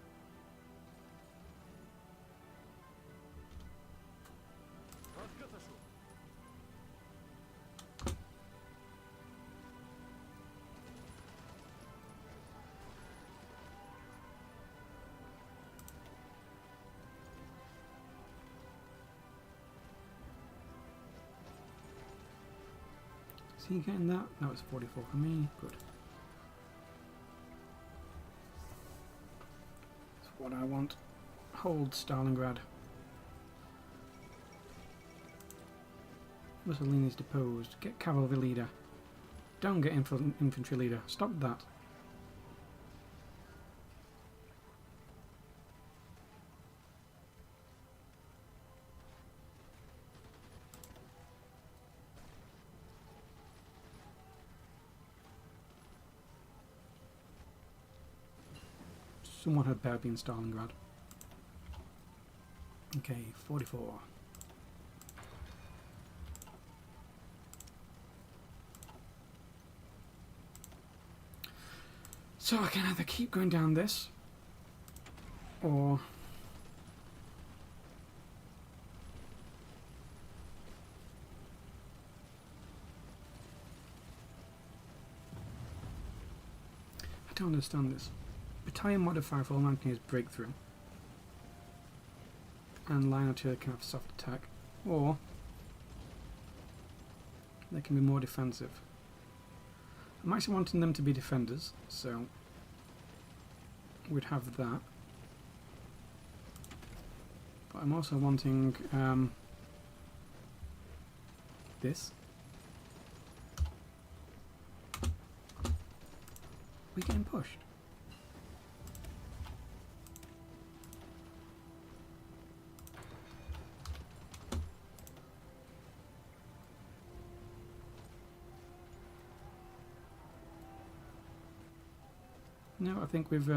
Is he getting that? No, it's 44 for me. Good. That's what I want. Hold Stalingrad. Mussolini's deposed. Get cavalry leader. Don't get infantry leader. Stop that. Someone had better be in Stalingrad. Okay, 44. So I can either keep going down this, or I don't understand this. Battalion modifier for all Mountaineers breakthrough, and line artillery can have soft attack, or they can be more defensive. I'm actually wanting them to be defenders, so we'd have that. But I'm also wanting this. We're getting pushed. No, I think we've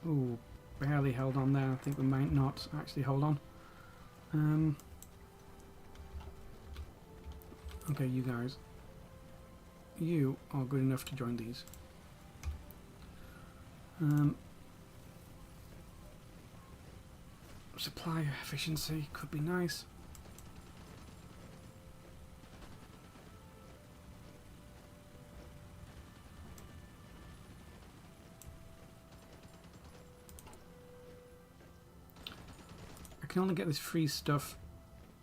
ooh, barely held on there. I think we might not actually hold on. Okay, you guys. You are good enough to join these. Supply efficiency could be nice. I can only get this free stuff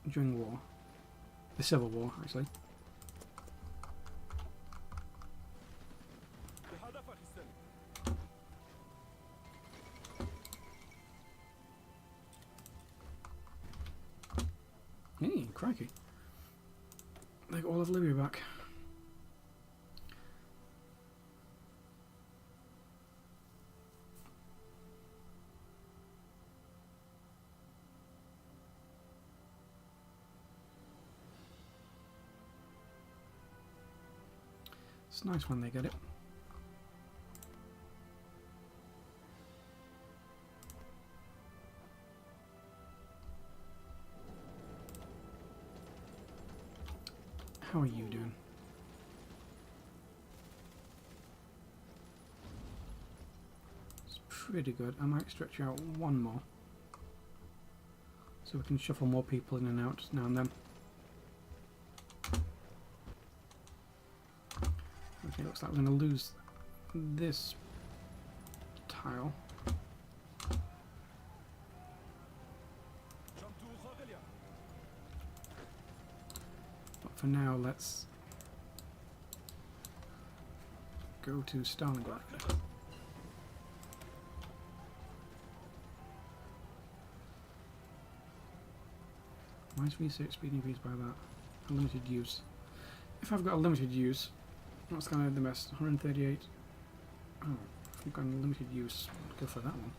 during war. The Civil War, actually. Hey, crikey. They got all of Libya back. It's nice when they get it. How are you doing? It's pretty good. I might stretch out one more, so we can shuffle more people in and out now and then. Okay, looks like we're going to lose this tile. But for now, let's go to Stalingrad. Why is research speed increased by that? Unlimited use. If I've got a limited use, that's kind of the best. 138. Oh, if I've got unlimited use, I'll go for that one.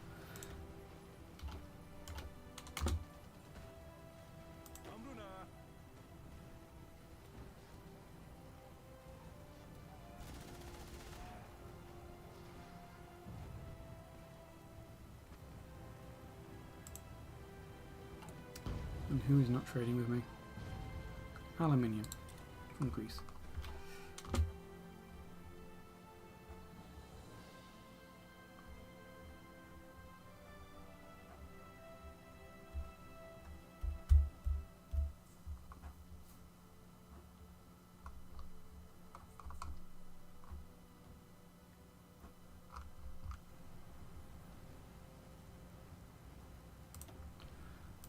And who is not trading with me? Aluminium from Greece.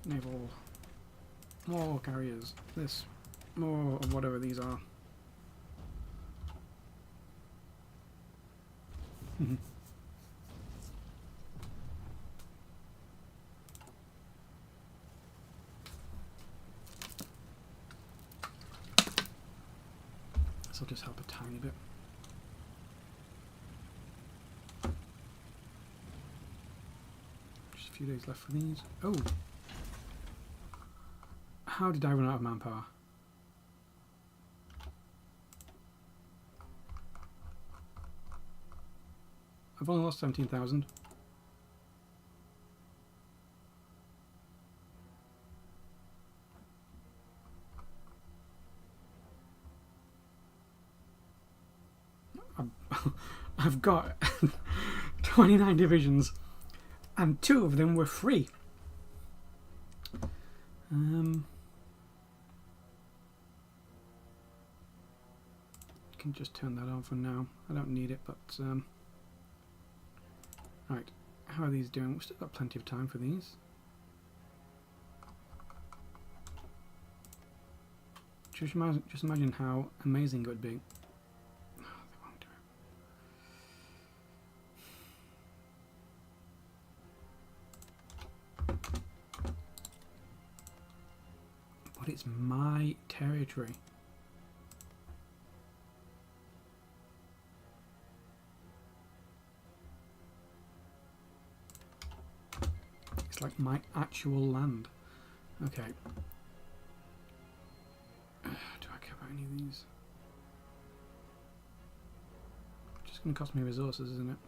Naval. More carriers. This. More of whatever these are. This will just help a tiny bit. Just a few days left for these. Oh! How did I run out of manpower? I've only lost 17,000. I've got 29 divisions and 2 of them were free. Can just turn that on for now. I don't need it, but right. How are these doing? We've still got plenty of time for these. Just imagine how amazing it would be. Oh, they won't do it. But it's my territory. It's like my actual land. Okay. Do I care about any of these? Just going to cost me resources, isn't it?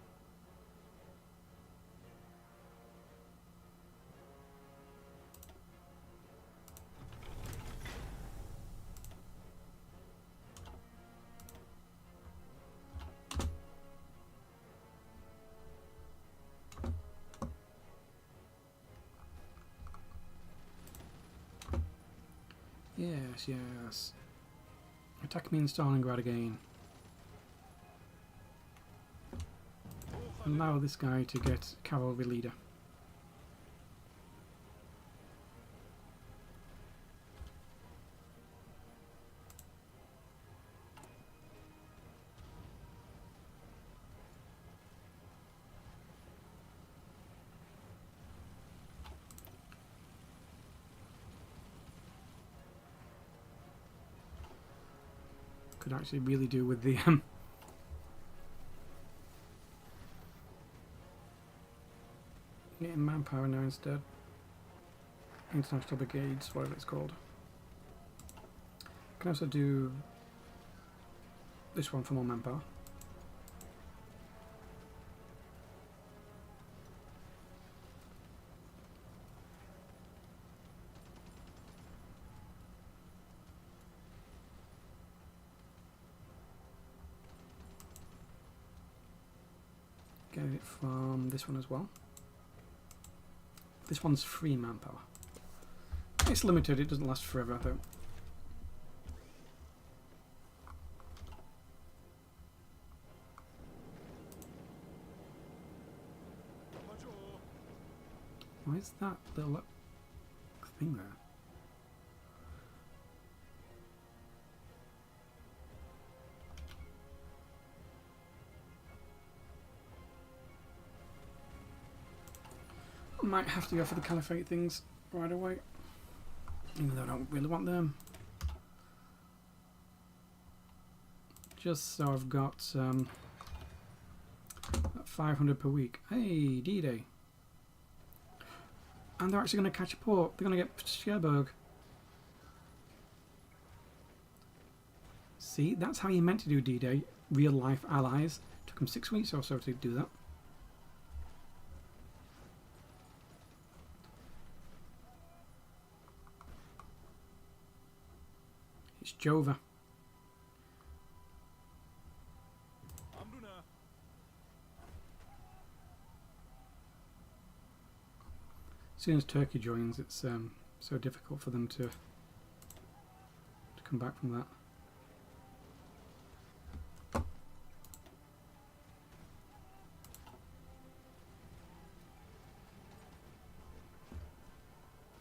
Yes, yes. Attack me in Stalingrad again. Allow this guy to get cavalry leader. Could actually really do with the getting manpower now instead. International brigades, whatever it's called. Can also do this one for more manpower. Get it from this one as well. This one's free manpower. It's limited, it doesn't last forever though. Why is that little thing there? I might have to go for the caliphate things right away, even though I don't really want them. Just so I've got 500 per week. Hey, D-Day. And they're actually going to catch a port. They're going to get Cherbourg. See, that's how you meant to do D-Day. Real life allies. Took them 6 weeks or so to do that. It's Jova. As soon as Turkey joins, it's so difficult for them to come back from that.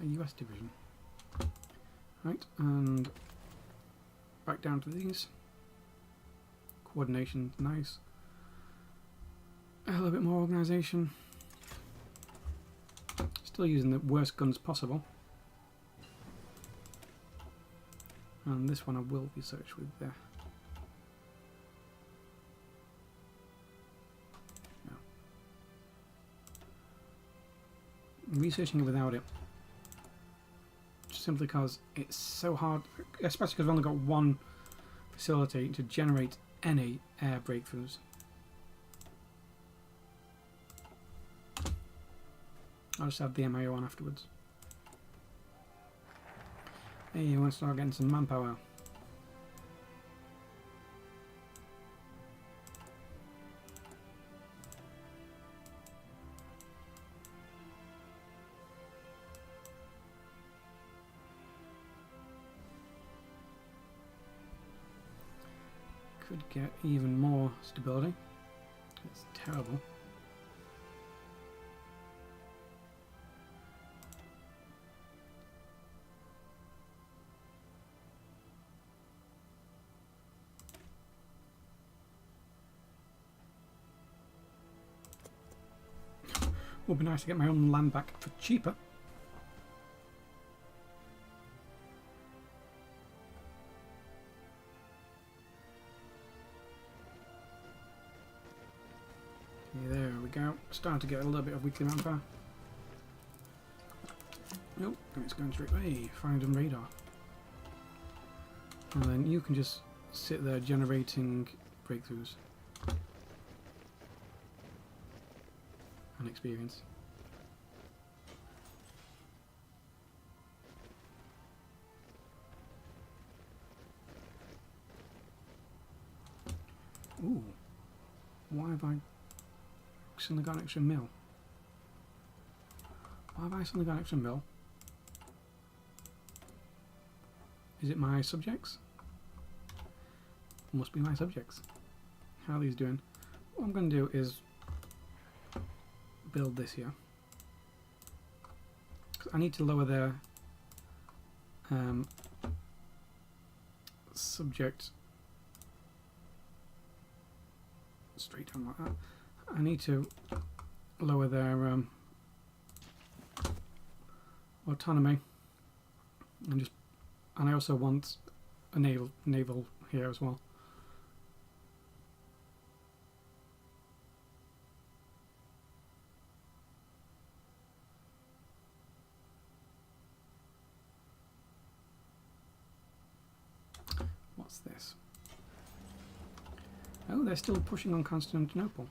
A US division. Right, and back down to these. Coordination, nice. A little bit more organisation. Still using the worst guns possible. And this one I will research with there. No. I'm researching it without it. Simply because it's so hard, especially because I've only got one facility to generate any air breakthroughs. I'll just have the MIO on afterwards. Hey, you want to start getting some manpower? Could get even more stability. It's terrible. Would be nice to get my own land back for cheaper. Okay, there we go. Starting to get a little bit of weekly manpower. Nope, and it's going straight away. Find on radar. And then you can just sit there generating breakthroughs. And experience. Ooh, why have I suddenly got an extra mil? Why have I suddenly got an extra mil? Is it my subjects? Must be my subjects. How are these doing? What I'm going to do is build this here. I need to lower their subject straight down like that. I need to lower their autonomy, and I also want a naval here as well. What's this? Oh, they're still pushing on Constantinople.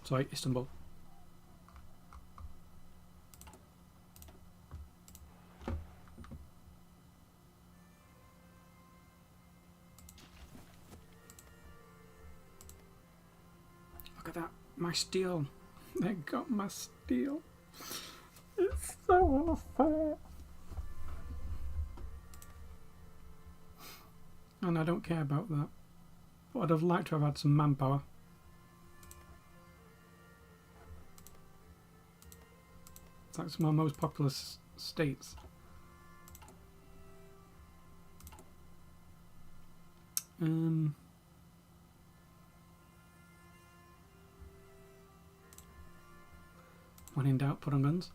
Sorry, Istanbul. Look at that, my steel. They got my steel. It's so unfair. And I don't care about that. But I'd have liked to have had some manpower. It's like some of my most populous states. When in doubt, put on guns.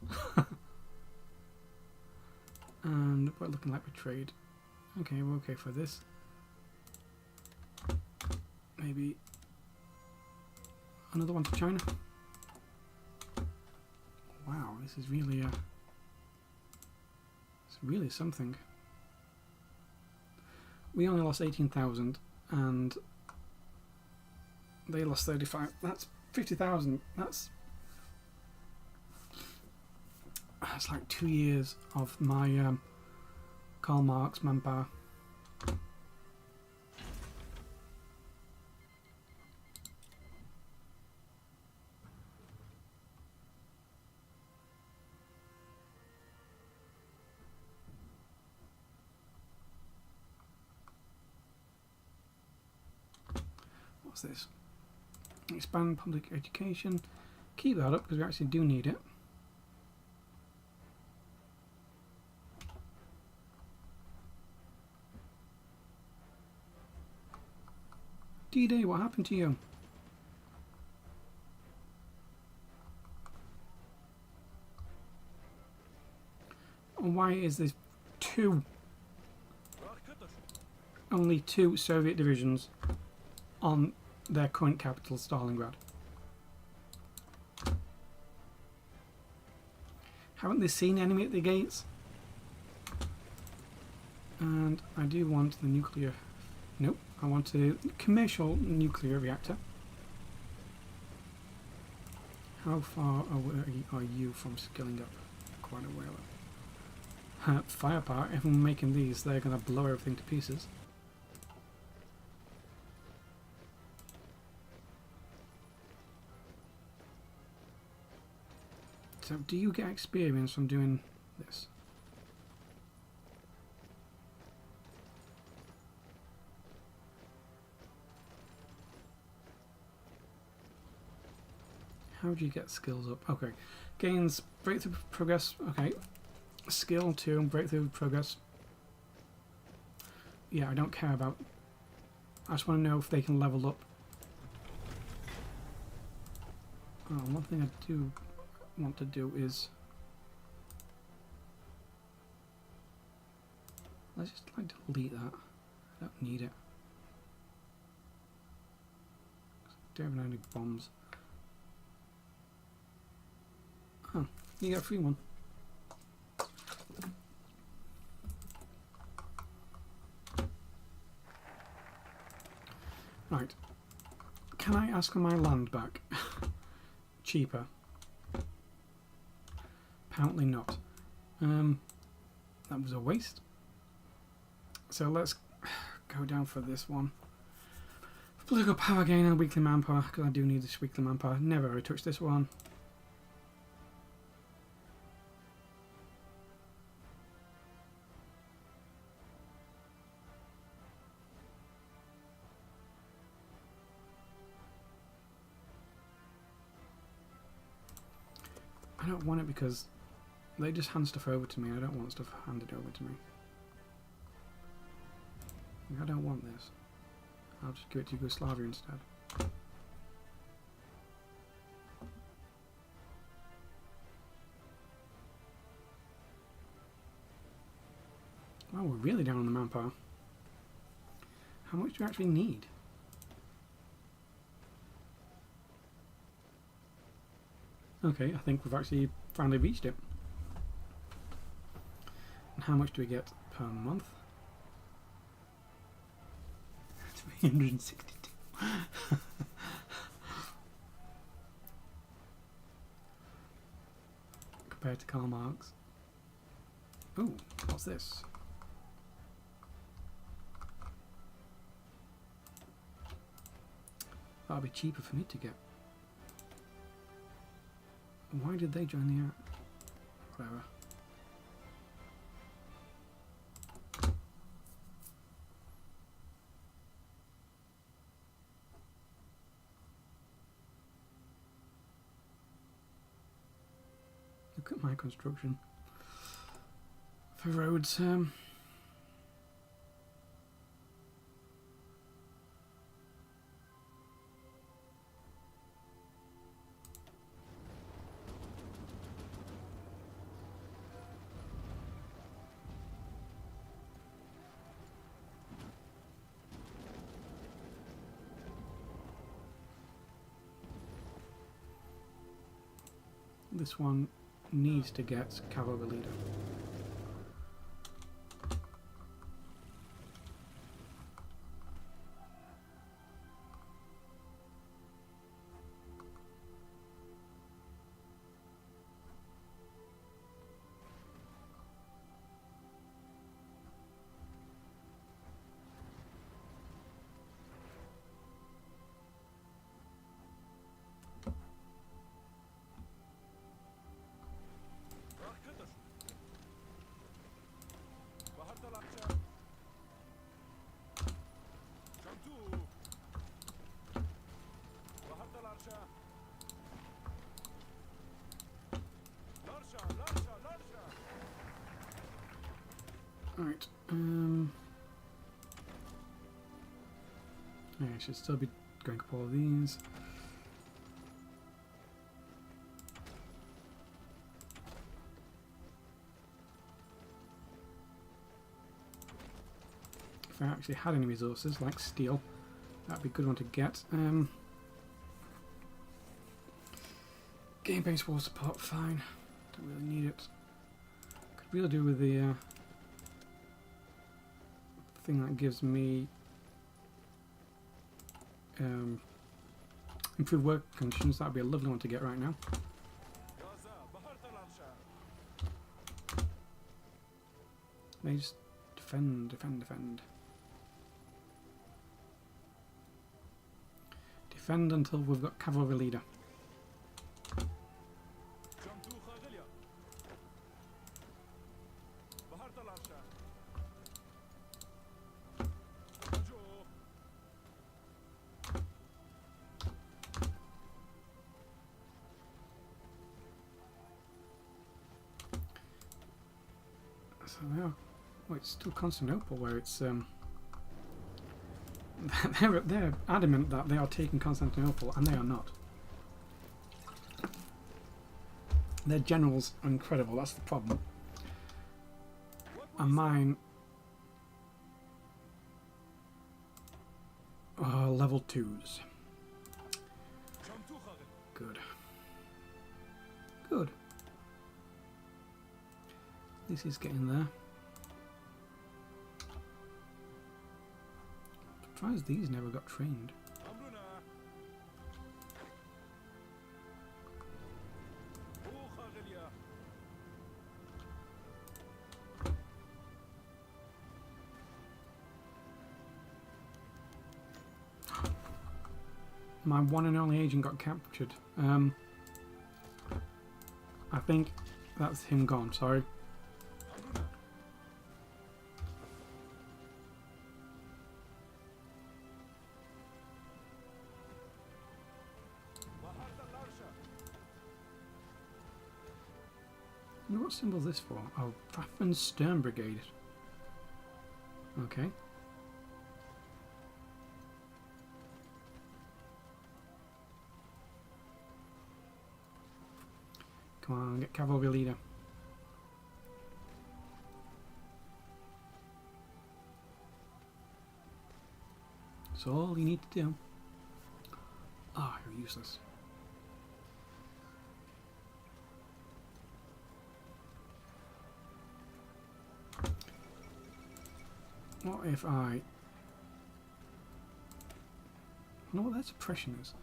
And we're looking like we trade. Okay, we're okay for this. Maybe another one to China. Wow, this is really it's really something. We only lost 18,000 and they lost 35. That's 50,000. That's like 2 years of my Karl Marx manpower. What's this? Expand public education. Keep that up because we actually do need it. D-Day, what happened to you? And why is there only two Soviet divisions on their current capital, Stalingrad? Haven't they seen enemy at the gates? And I do want the nuclear... Nope, I want a commercial nuclear reactor. How far away are you from scaling up? Quite a way away. Firepower, everyone making these, they're going to blow everything to pieces. So do you get experience from doing this? How do you get skills up? Okay. Gains breakthrough progress. Okay. Skill 2, breakthrough progress. Yeah, I don't care about... I just want to know if they can level up. Oh, one thing I do want to do is... Let's just delete that. I don't need it. Don't have any bombs. Oh, you get a free one. Right. Can I ask for my land back? Cheaper. Apparently not. That was a waste. So let's go down for this one. Political power gain and weekly manpower, because I do need this weekly manpower. Never ever touch this one. I don't want it because they just hand stuff over to me. I don't want stuff handed over to me. I don't want this. I'll just give it to Yugoslavia instead. Wow, we're really down on the manpower. How much do we actually need? Okay, I think we've actually finally reached it. And how much do we get per month? 362. Compared to Karl Marx. Ooh, what's this? That'll be cheaper for me to get. Why did they join the app? Whatever. Look at my construction for roads. This one needs to get cavalry leader. Right. Yeah, I should still be going up all of these. If I actually had any resources like steel, that'd be a good one to get. Game-based wall support, fine. Don't really need it. Could really do with the thing that gives me improved work conditions. That'd be a lovely one to get right now. They just defend. Defend until we've got cavalry leader. So they are. Oh, it's still Constantinople, where it's they're adamant that they are taking Constantinople, and they are not. Their generals are incredible. That's the problem. And mine are level 2s. Good. Good. This is getting there. Surprised these never got trained. My one and only agent got captured. I think that's him gone, sorry. What symbol is this for? Oh, Waffen Stern Brigade. Okay. Come on, get cavalry leader. That's all you need to do. Ah, oh, you're useless. What if I... I know what their suppression is.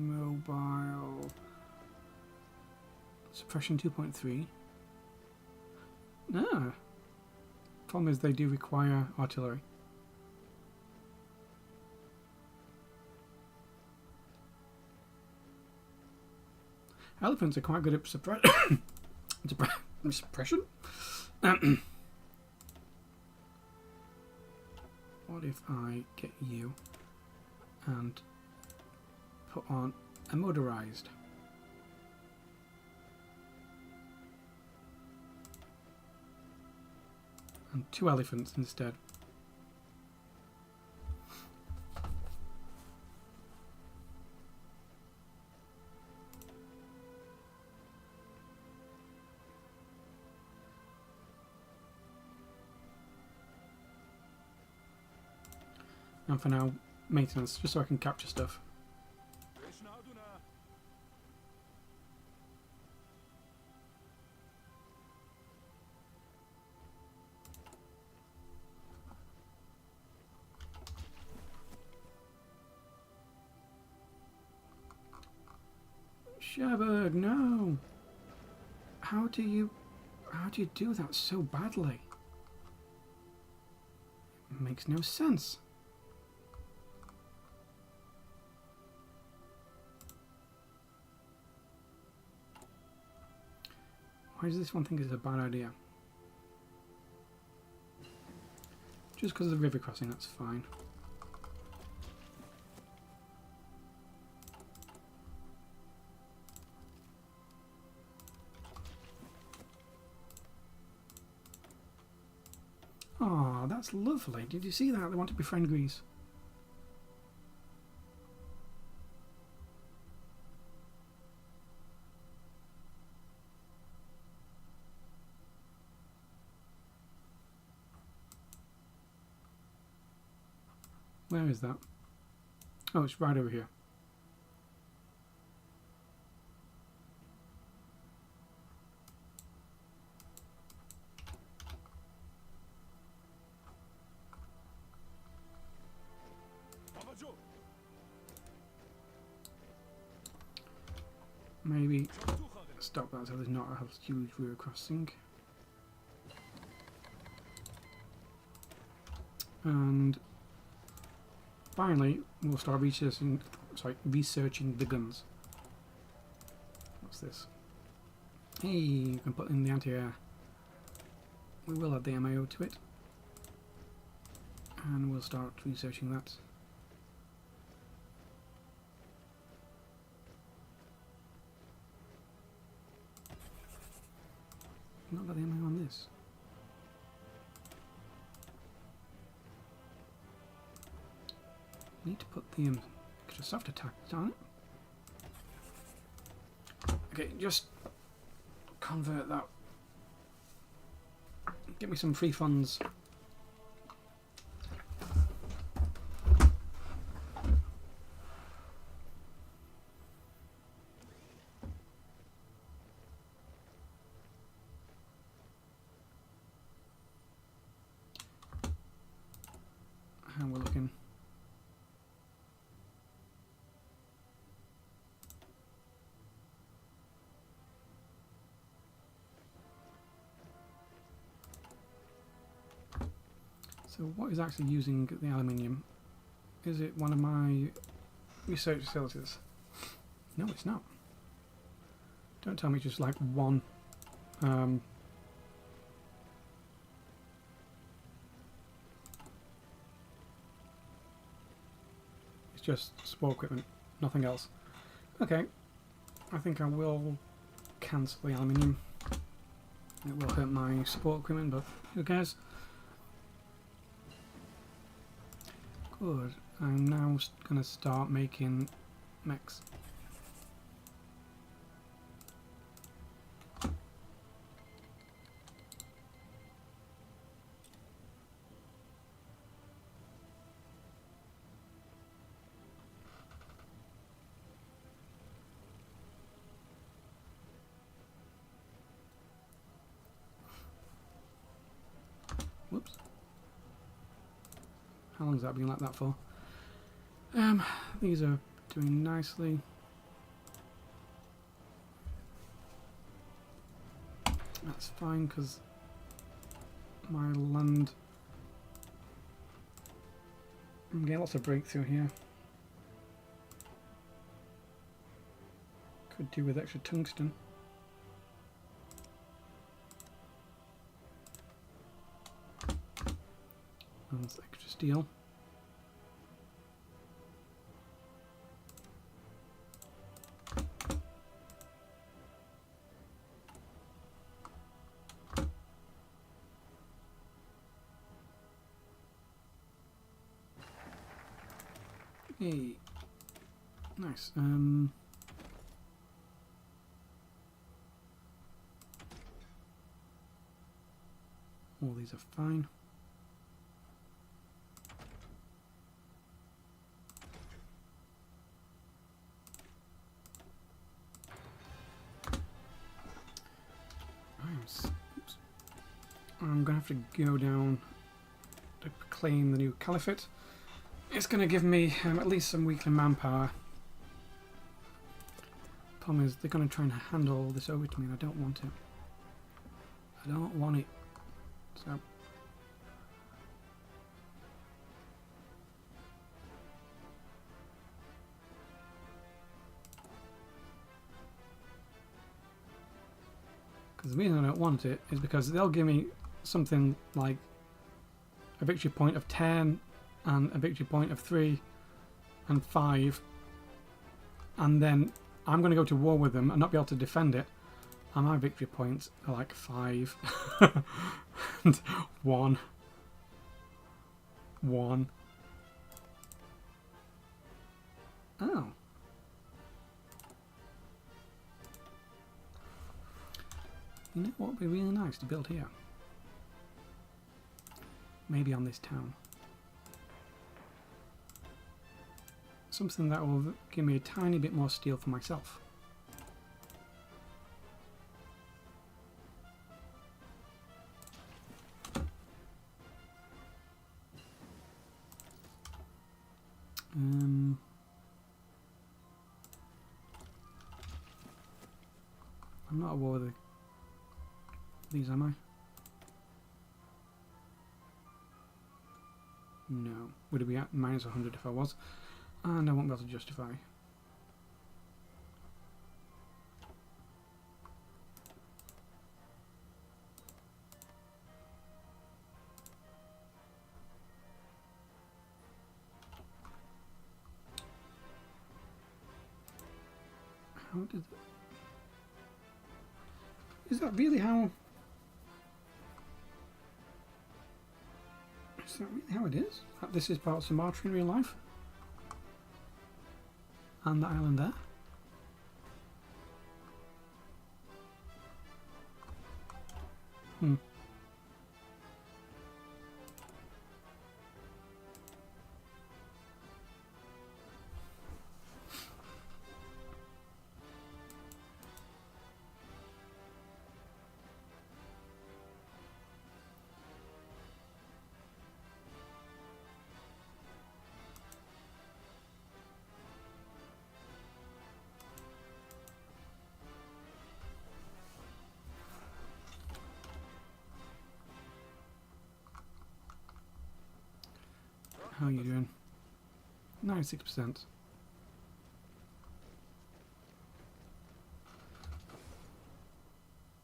Mobile... Suppression 2.3. Ah. Problem is they do require artillery. Elephants are quite good at suppression. What if I get you and put on a motorized? And 2 elephants instead. And for now, maintenance, just so I can capture stuff. Shepherd, no! How do you do that so badly? It makes no sense. Why does this one think it's a bad idea? Just because of the river crossing, that's fine. Oh, that's lovely. Did you see that? They want to befriend Greece. Where is that? Oh, it's right over here. Maybe stop that so there's not a huge river crossing. And finally, we'll start researching the guns. What's this? Hey, you can put in the anti-air. We will add the MIO to it. And we'll start researching that. Not got the MIO on this. Need to put the extra soft attack on it. Okay, just convert that. Get me some free funds. And we're looking. So what is actually using the aluminium? Is it one of my research facilities? No, it's not. Don't tell me it's just like one. It's just support equipment, nothing else. Okay, I think I will cancel the aluminium. It will hurt my support equipment, but who cares? Good. I'm now going to start making mechs. Whoops. How long has that been like that for? These are doing nicely. That's fine because my land... I'm getting lots of breakthrough here. Could do with extra tungsten. And extra steel. Hey, nice. All these are fine. I'm going to have to go down to claim the new caliphate. It's going to give me at least some weekly manpower. Problem is, they're going to try and hand all this over to me, and I don't want it. I don't want it. So. Because the reason I don't want it is because they'll give me something like a victory point of 10 and a victory point of 3 and 5, and then I'm going to go to war with them and not be able to defend it, and my victory points are like 5 and 1 1. Oh. You know what would be really nice to build here? Maybe on this town. Something that will give me a tiny bit more steel for myself. I'm not at war with these, am I? No. Would it be at minus 100 if I was? And I won't be able to justify. How did... Is that really how... Is that really how it is? That this is part of Sumatra in real life? And the island there? Hmm. How are you doing? 96%.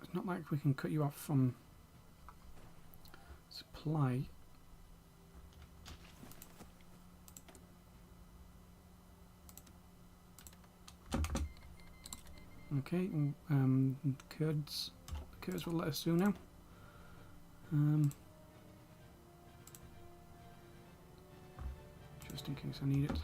It's not like we can cut you off from supply. Okay, Kurds will let us through now. Just in case I need it.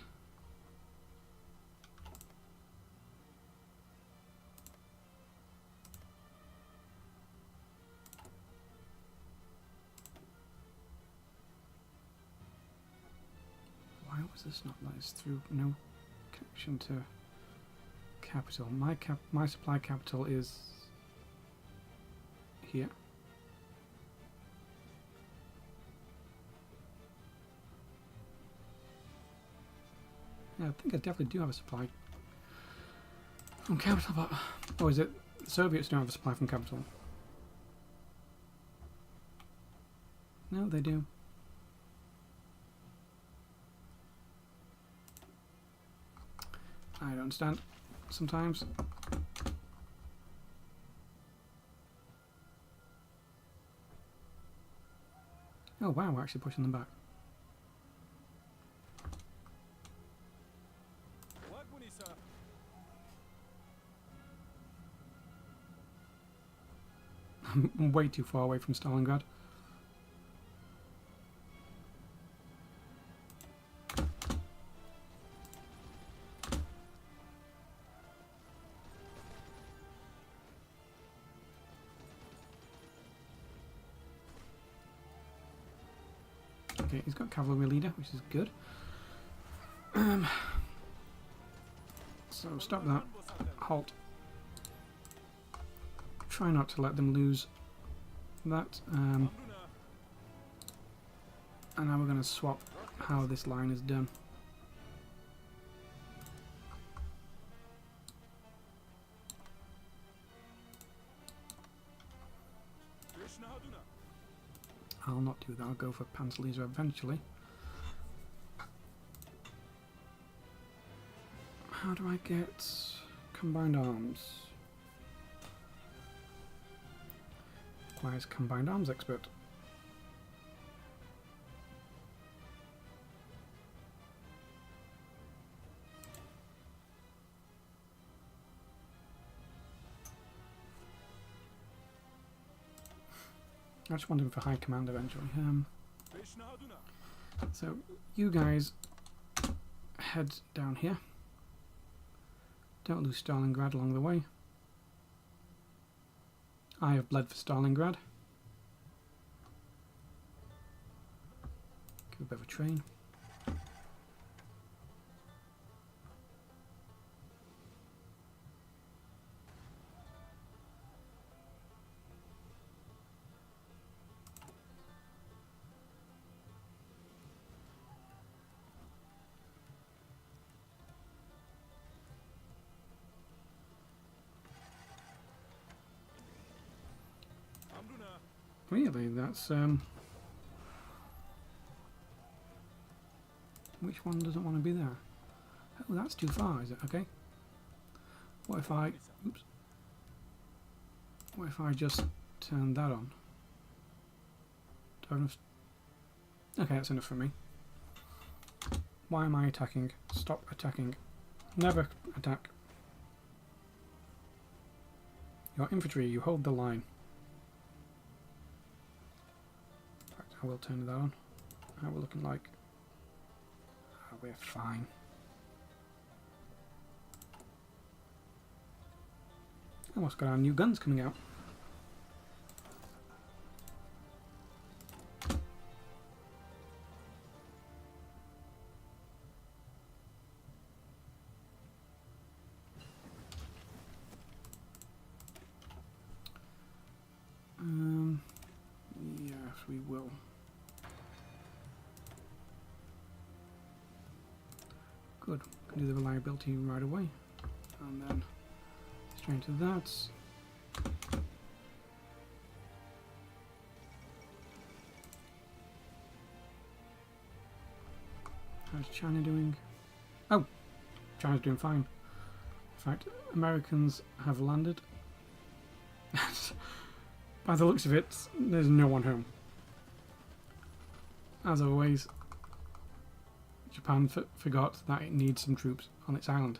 Why was this not let us through? No connection to capital. My supply capital is here. Yeah, I think I definitely do have a supply from capital, but... Oh, is it? The Soviets don't have a supply from capital. No, they do. I don't understand sometimes. Oh wow, we're actually pushing them back. I'm way too far away from Stalingrad. Okay, he's got cavalry leader, which is good. So stop that. Halt. Try not to let them lose that. And now we're going to swap how this line is done. I'll not do that, I'll go for Panzer eventually. How do I get combined arms? Requires combined arms expert. I just want him for high command eventually. So you guys head down here. Don't lose Stalingrad along the way. I have bled for Stalingrad. Give a bit of a train. Really, that's which one doesn't want to be there? Oh, that's too far, is it? Okay. What if I... Oops. What if I just turn that on? Do I have enough... Okay, that's enough for me. Why am I attacking? Stop attacking. Never attack. Your infantry, you hold the line. In fact, I will turn that on. How we're looking like? We're fine. Almost got our new guns coming out. Yes, we will. Good. Can do the reliability right away. And then straight into that. How's China doing? Oh! China's doing fine. In fact, Americans have landed. By the looks of it, there's no one home. As always, Japan forgot that it needs some troops on its island.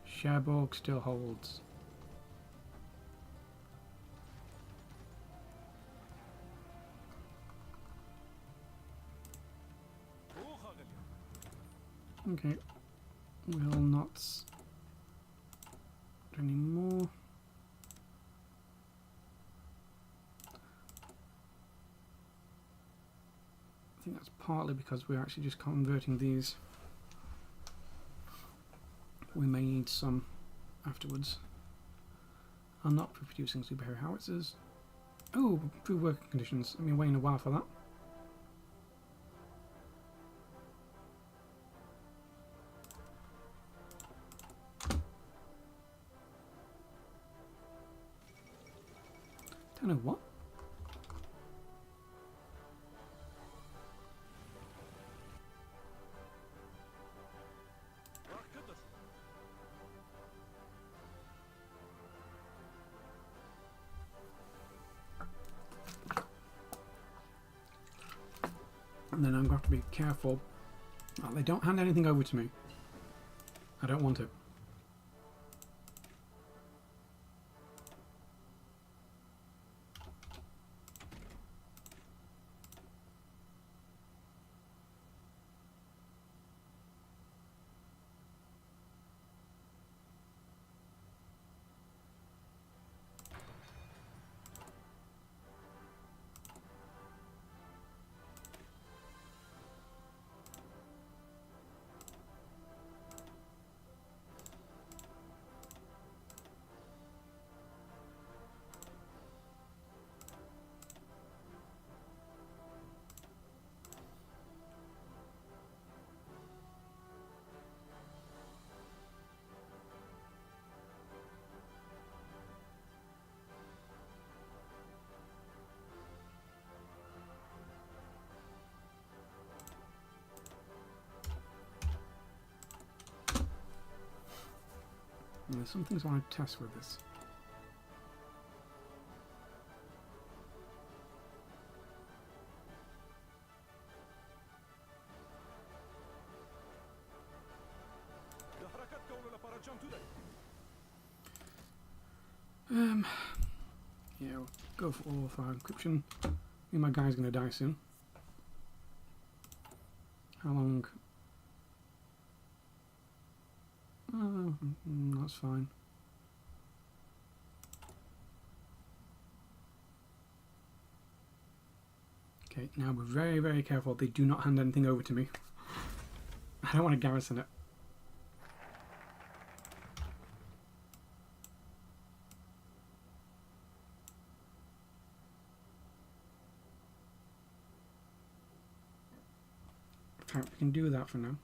Cherbourg still holds. Okay, we'll not do any more. I think that's partly because we're actually just converting these. We may need some afterwards. I'm not producing superhero howitzers. Oh, improved working conditions. I've been waiting a while for that. Don't know what. And then I'm going to have to be careful that they don't hand anything over to me. I don't want it. There's some things I want to test with this. Yeah, we'll go for all of our encryption. I think my guy's going to die soon. How long? Oh, that's fine. Okay, now we're very, very careful. They do not hand anything over to me. I don't want to garrison it. Okay, we can do that for now.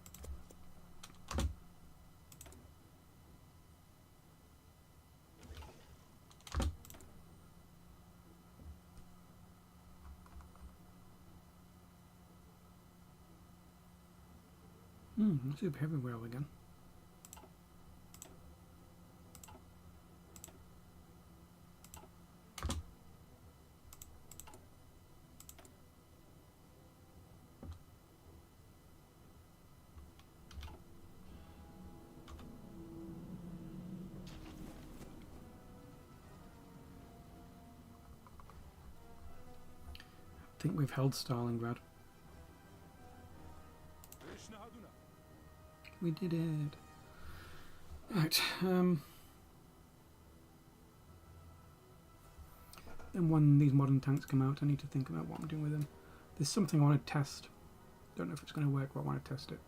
Super heavy rail again. I think we've held Stalingrad. We did it. Right. Then when these modern tanks come out, I need to think about what I'm doing with them. There's something I want to test. Don't know if it's going to work, but I want to test it.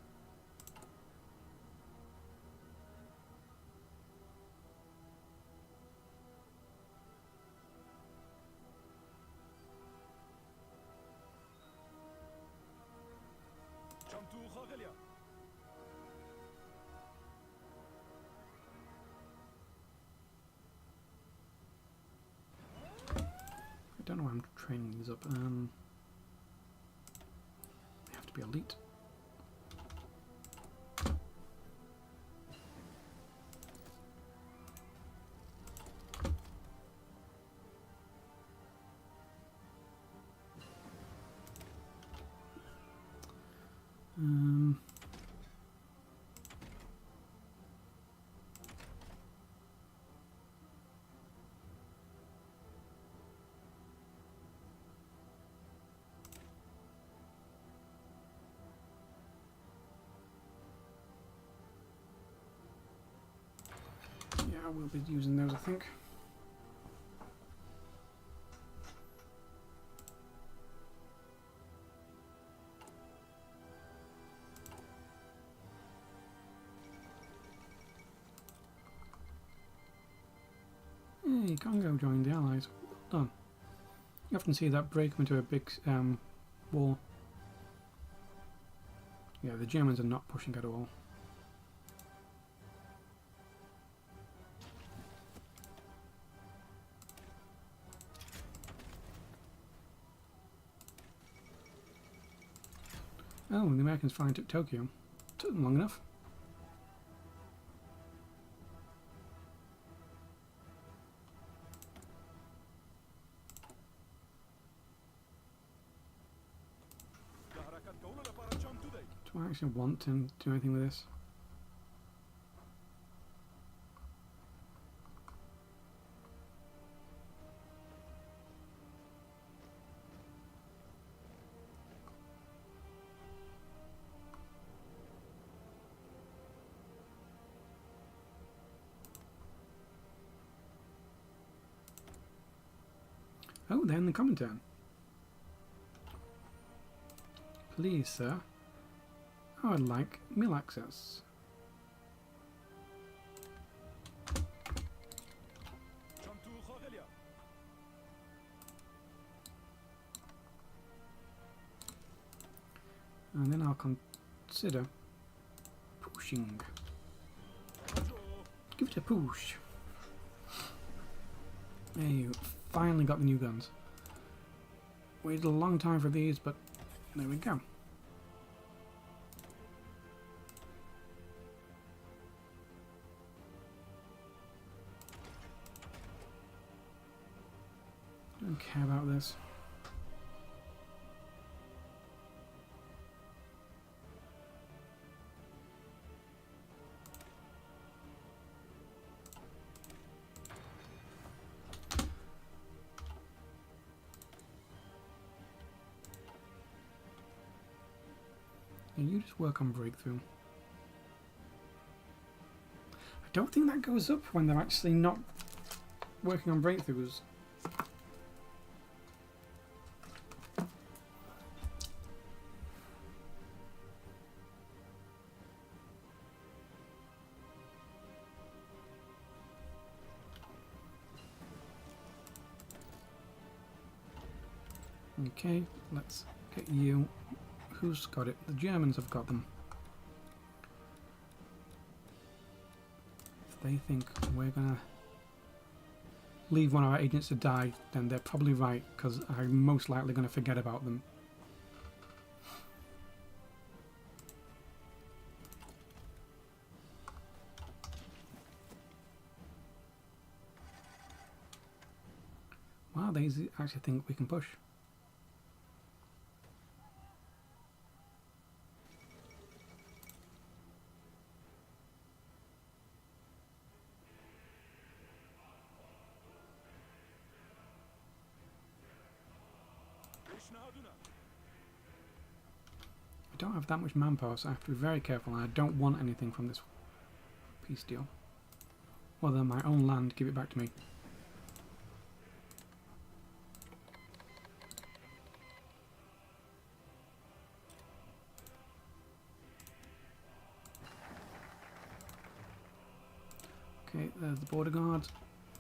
I don't know why I'm training these up. They have to be elite. Yeah, I will be using those, I think. Hey, Congo joined the Allies. Well done. You often see that break into a big war. Yeah, the Germans are not pushing at all. Oh, the Americans finally took Tokyo. Took them long enough. Do I actually want to do anything with this? Oh, they're in the Comintern. Please, sir. I would like meal access. And then I'll consider pushing. Give it a push. There you finally got the new guns. Waited a long time for these, but there we go. Don't care about this. And you just work on breakthrough. I don't think that goes up when they're actually not working on breakthroughs. Okay, let's get you. Who's got it? The Germans have got them. If they think we're gonna leave one of our agents to die, then they're probably right, because I'm most likely gonna forget about them. Wow, they actually think we can push. I don't have that much manpower, so I have to be very careful, and I don't want anything from this peace deal. Well then, my own land, give it back to me. Okay, there's the border guard.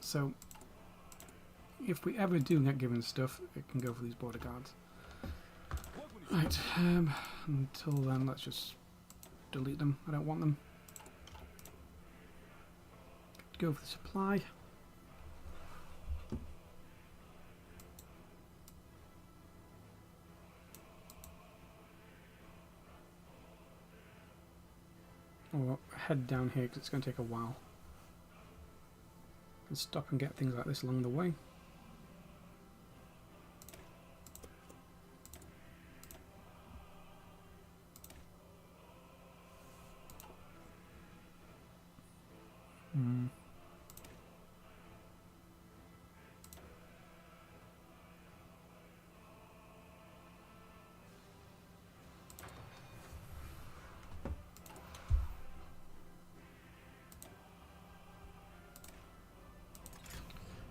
So, if we ever do get given stuff, it can go for these border guards. Right, until then, let's just delete them. I don't want them. Go for the supply. Or head down here because it's going to take a while. And stop and get things like this along the way.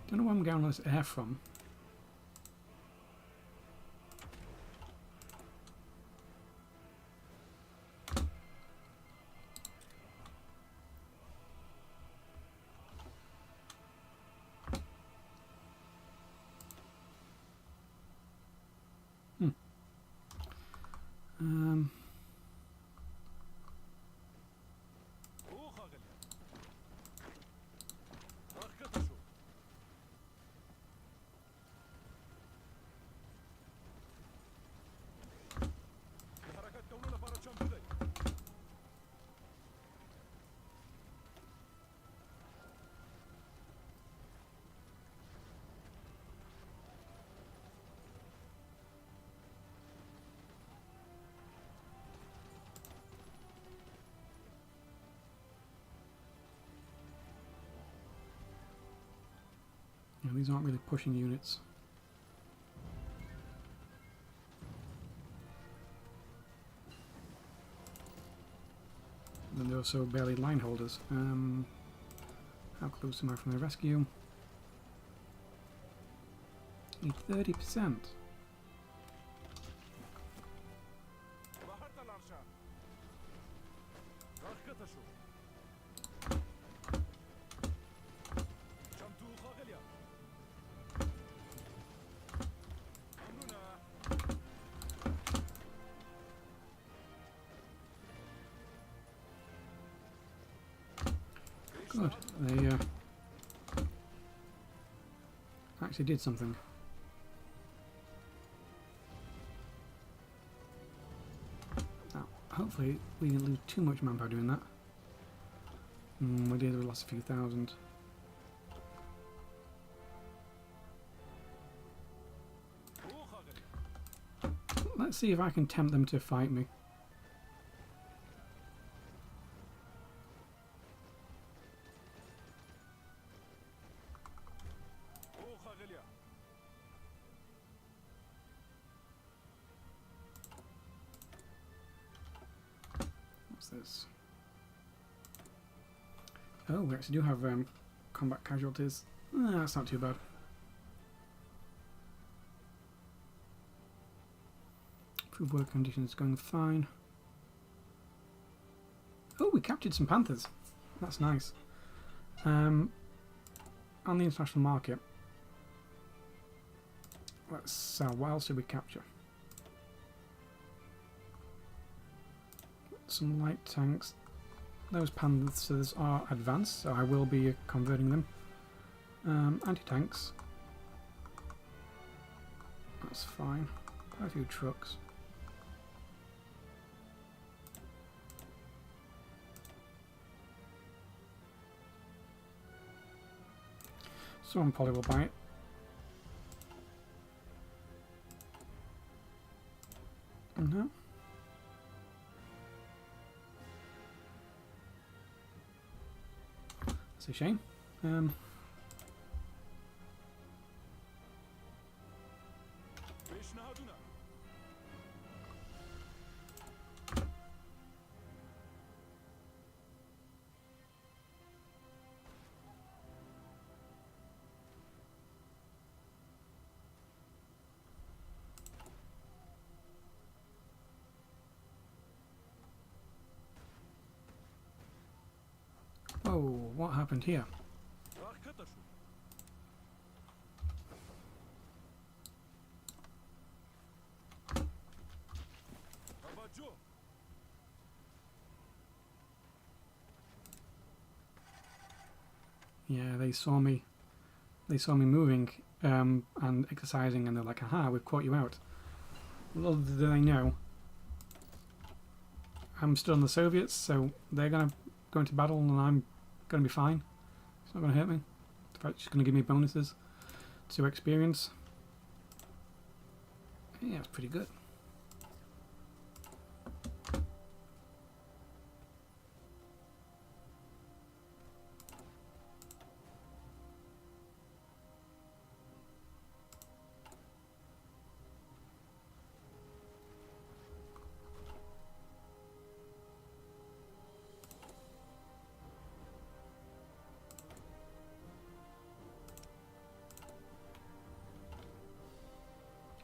Don't know where I'm getting all this air from. Yeah, these aren't really pushing units. And they're also barely line holders. How close am I from the rescue? Need 30%. Good. They actually did something. Now, hopefully we didn't lose too much manpower doing that. We did, we lost a few thousand. Let's see if I can tempt them to fight me. panthers. Oh, we actually do have combat casualties. That's not too bad. Food work conditions going fine. Oh, we captured some panthers. That's nice. On the international market, let's sell. What else did we capture? Some light tanks. Those panthers are advanced, so I will be converting them. Anti-tanks. That's fine. Quite a few trucks. Someone probably will buy it. No. That's a shame. Oh, what happened here? Yeah, they saw me. They saw me moving and exercising, and they're like, "Aha, we've caught you out." Little did they know, I'm still in the Soviets, so they're gonna go into battle, and I'm gonna be fine. It's not gonna hurt me. In fact, it's just gonna give me bonuses to experience. Yeah, it's pretty good.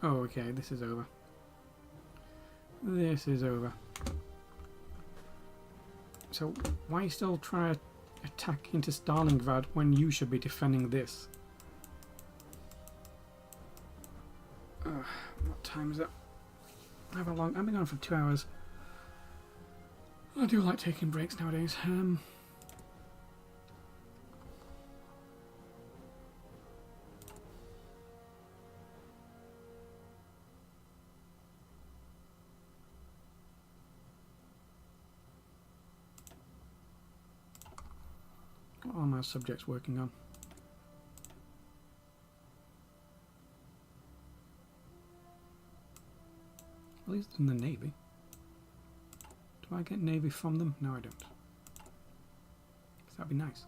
Oh, okay, this is over. This is over. So, why are you still trying to attack into Stalingrad when you should be defending this? What time is it? I've been gone for 2 hours. I do like taking breaks nowadays. What are my subjects working on? At least in the Navy. Do I get Navy from them? No, I don't. That'd be nice.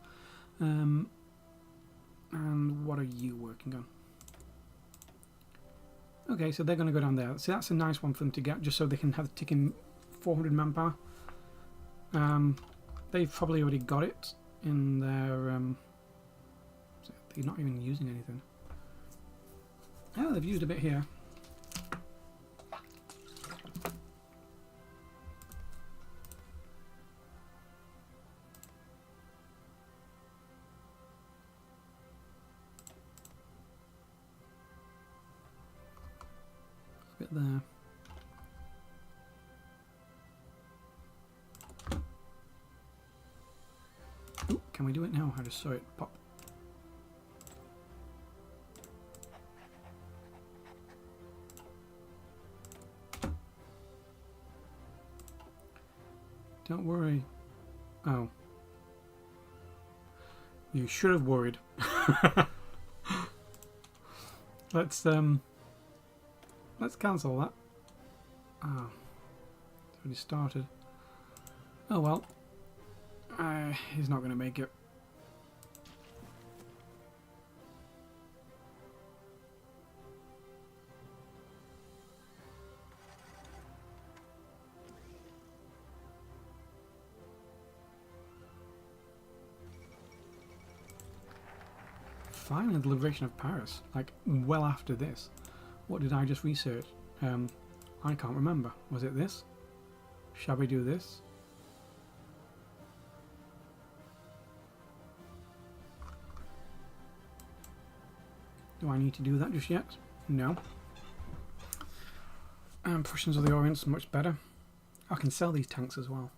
And what are you working on? Okay, so they're going to go down there. See, that's a nice one for them to get, just so they can have ticking 400 manpower. They've probably already got it in their... so they're not even using anything. Oh, they've used a bit here. A bit there. Ooh, can we do it now? I just saw it pop. Don't worry. Oh. You should have worried. Let's cancel that. Oh. It's already started. Oh well. He's not going to make it. finally the liberation of Paris. Like, well after this. What did I just research? I can't remember. Was it this? Shall we do this? Do I need to do that just yet? No. Prussians of the Orient, much better. I can sell these tanks as well.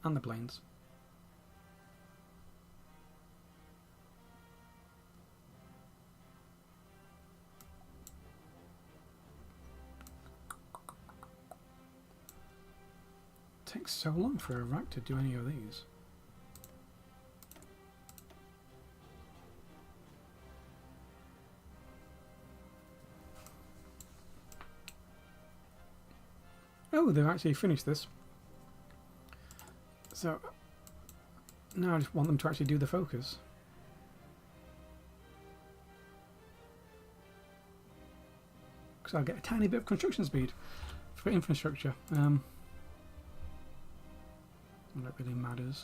And the planes. Takes so long for Iraq to do any of these. Oh, they've actually finished this. So now I just want them to actually do the focus. Because I'll get a tiny bit of construction speed for infrastructure. That really matters.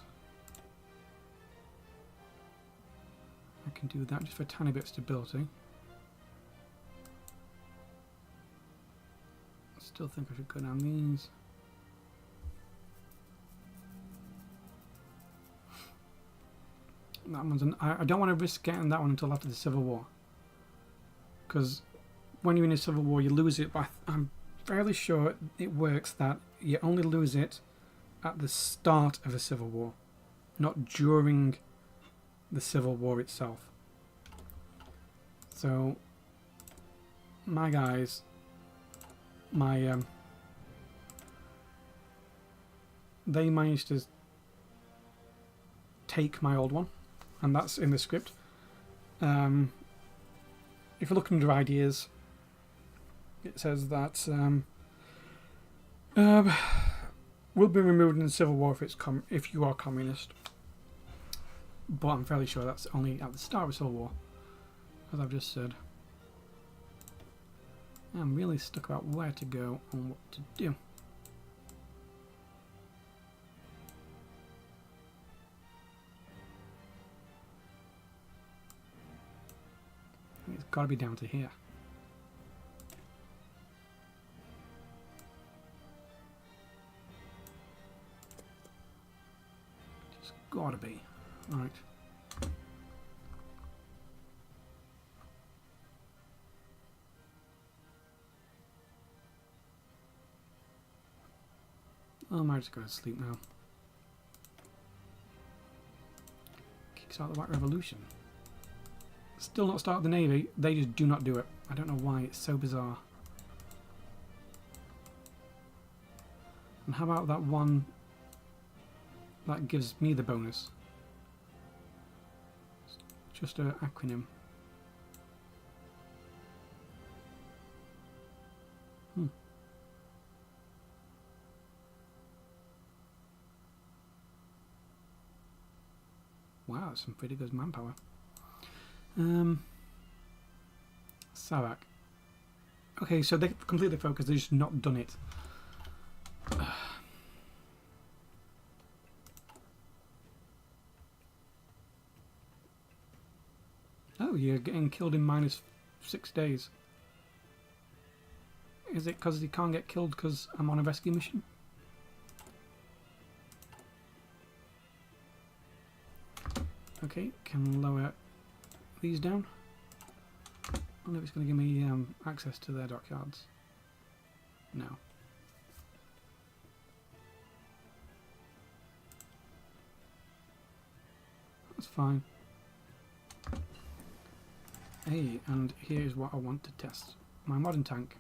I can do that just for a tiny bit of stability. Still think I should go down these. That one's I don't want to risk getting that one until after the Civil War. Because when you're in a Civil War, you lose it, but I'm fairly sure it works that you only lose it at the start of a Civil War, not during the Civil War itself. So, my guys, they managed to take my old one, and that's in the script. If you look under ideas, it says that will be removed in the Civil War if you are communist. But I'm fairly sure that's only at the start of the Civil War, as I've just said. I'm really stuck about where to go and what to do. It's got to be down to here. It's got to be. Right. Oh, I might just go to sleep now. Kicks out the White Revolution. Still not start the Navy. They just do not do it. I don't know why. It's so bizarre. And how about that one that gives me the bonus? It's just an acronym. Wow, that's some pretty good manpower. Savak. Okay, so they've completely focused, they've just not done it. Oh, you're getting killed in -6 days. Is it because you can't get killed because I'm on a rescue mission? Okay, can lower these down. I wonder if it's going to give me access to their dockyards. No. That's fine. Hey, and here's what I want to test. My modern tank.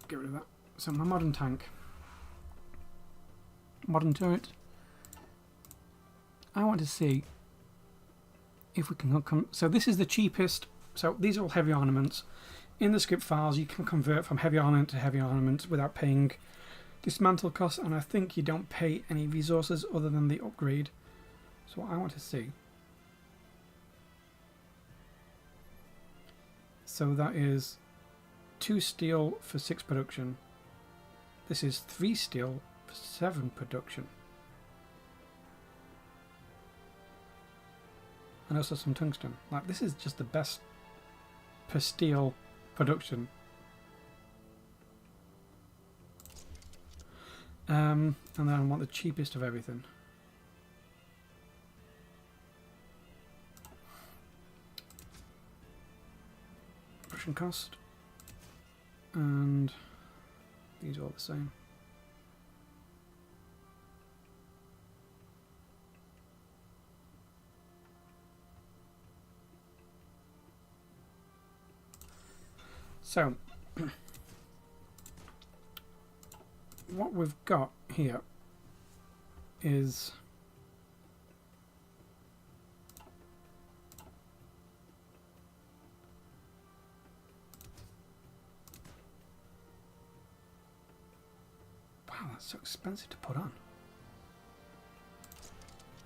Get rid of that. So my modern tank. Modern turret. I want to see if we can come. So this is the cheapest. So these are all heavy armaments. In the script files, you can convert from heavy armament to heavy armament without paying dismantle costs, and I think you don't pay any resources other than the upgrade. So what I want to see. So that is 2 steel for 6 production. This is 3 steel for 7 production. And also some tungsten. Like, this is just the best per steel production. And then I want the cheapest of everything. Production cost. And these are all the same. So, what we've got here is wow, that's so expensive to put on.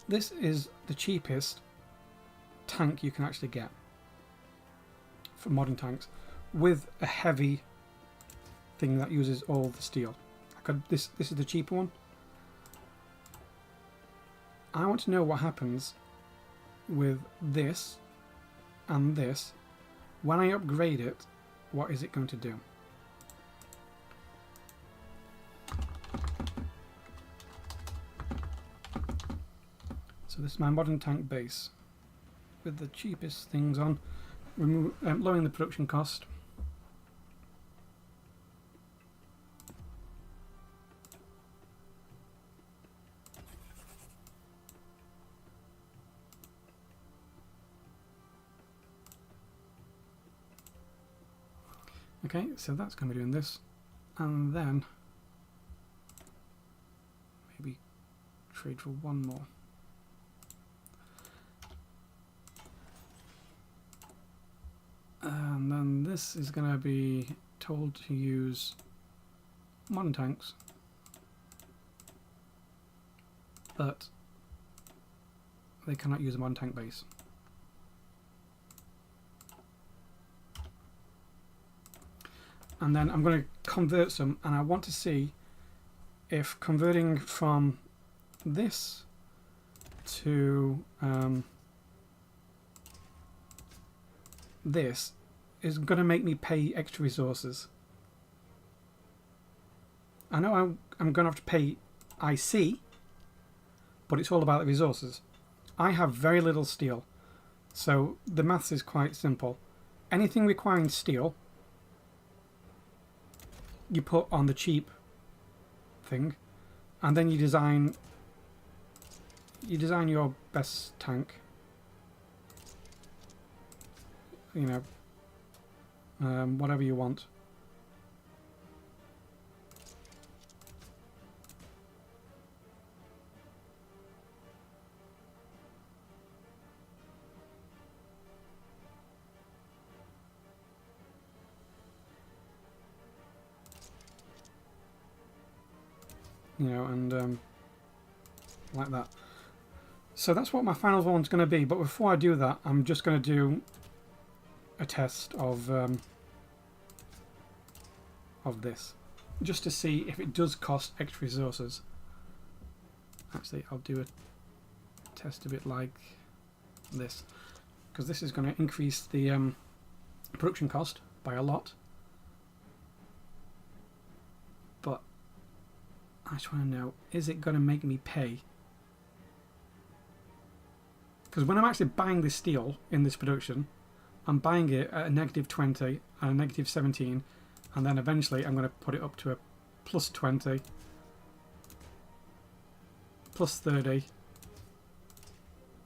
This is the cheapest tank you can actually get for modern tanks, with a heavy thing that uses all the steel. This is the cheaper one. I want to know what happens with this and this. When I upgrade it, what is it going to do? So this is my modern tank base with the cheapest things on, lowering the production cost. Okay, so that's going to be doing this, and then maybe trade for one more. And then this is going to be told to use modern tanks, but they cannot use a modern tank base. And then I'm going to convert some, and I want to see if converting from this to this is going to make me pay extra resources. I know I'm going to have to pay IC, but it's all about the resources. I have very little steel, so the maths is quite simple. Anything requiring steel, you put on the cheap thing, and then you design your best tank. You know, whatever you want. You know, and like that. So that's what my final one's going to be. But before I do that, I'm just going to do a test of this, just to see if it does cost extra resources. Actually, I'll do a test a bit like this, because this is going to increase the production cost by a lot. But I just want to know, is it going to make me pay? Because when I'm actually buying this steel in this production, I'm buying it at a -20 and a -17, and then eventually I'm going to put it up to a +20, +30.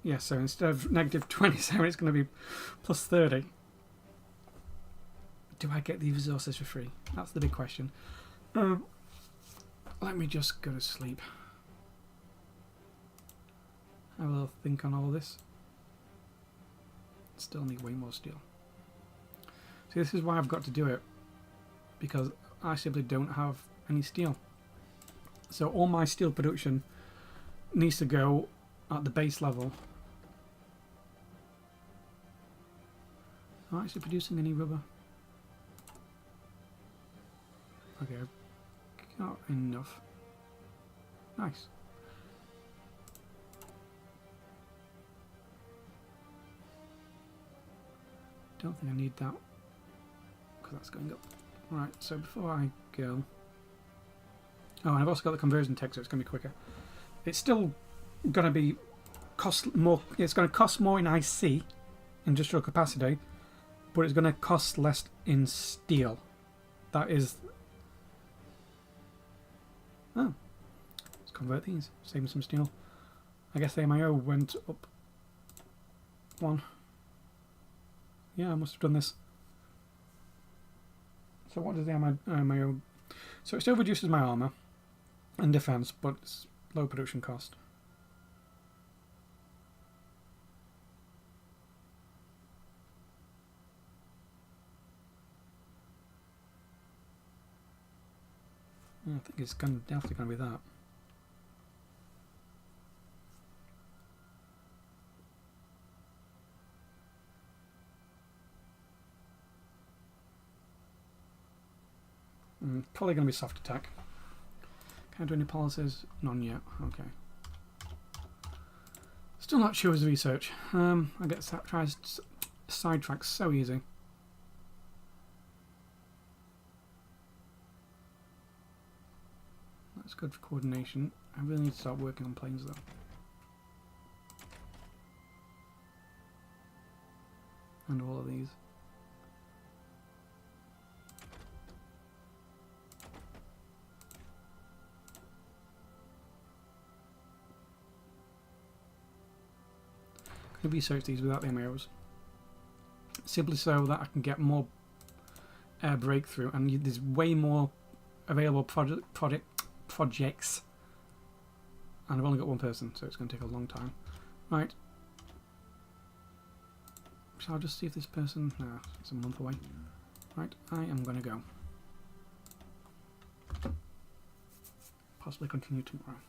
Yeah, so instead of -27, it's going to be +30. Do I get these resources for free? That's the big question. Let me just go to sleep. Have a little think on all this. Still need way more steel. See, this is why I've got to do it, because I simply don't have any steel. So all my steel production needs to go at the base level. Am I actually producing any rubber? Okay, I've got enough. Nice. Don't think I need that because that's going up. Right, so before I go... Oh, and I've also got the conversion tech, so it's going to be quicker. It's still going to be cost more. It's going to cost more in IC, industrial capacity, but it's going to cost less in steel. That is... Oh. Let's convert these, saving some steel. I guess the MIO went up one. Yeah, I must have done this. So what does the MIO... So it still reduces my armour and defence, but it's low production cost. I think it's definitely going to be that. Probably going to be soft attack. Can't do any policies? None yet. Okay. Still not sure as research. I get sidetracked so easy. That's good for coordination. I really need to start working on planes though. And all of these. I'm going to research these without the MIOs. Simply so that I can get more air breakthrough, and there's way more available projects. And I've only got one person, so it's going to take a long time. Right. Shall I just see if this person... No, it's a month away. Right, I am going to go. Possibly continue tomorrow.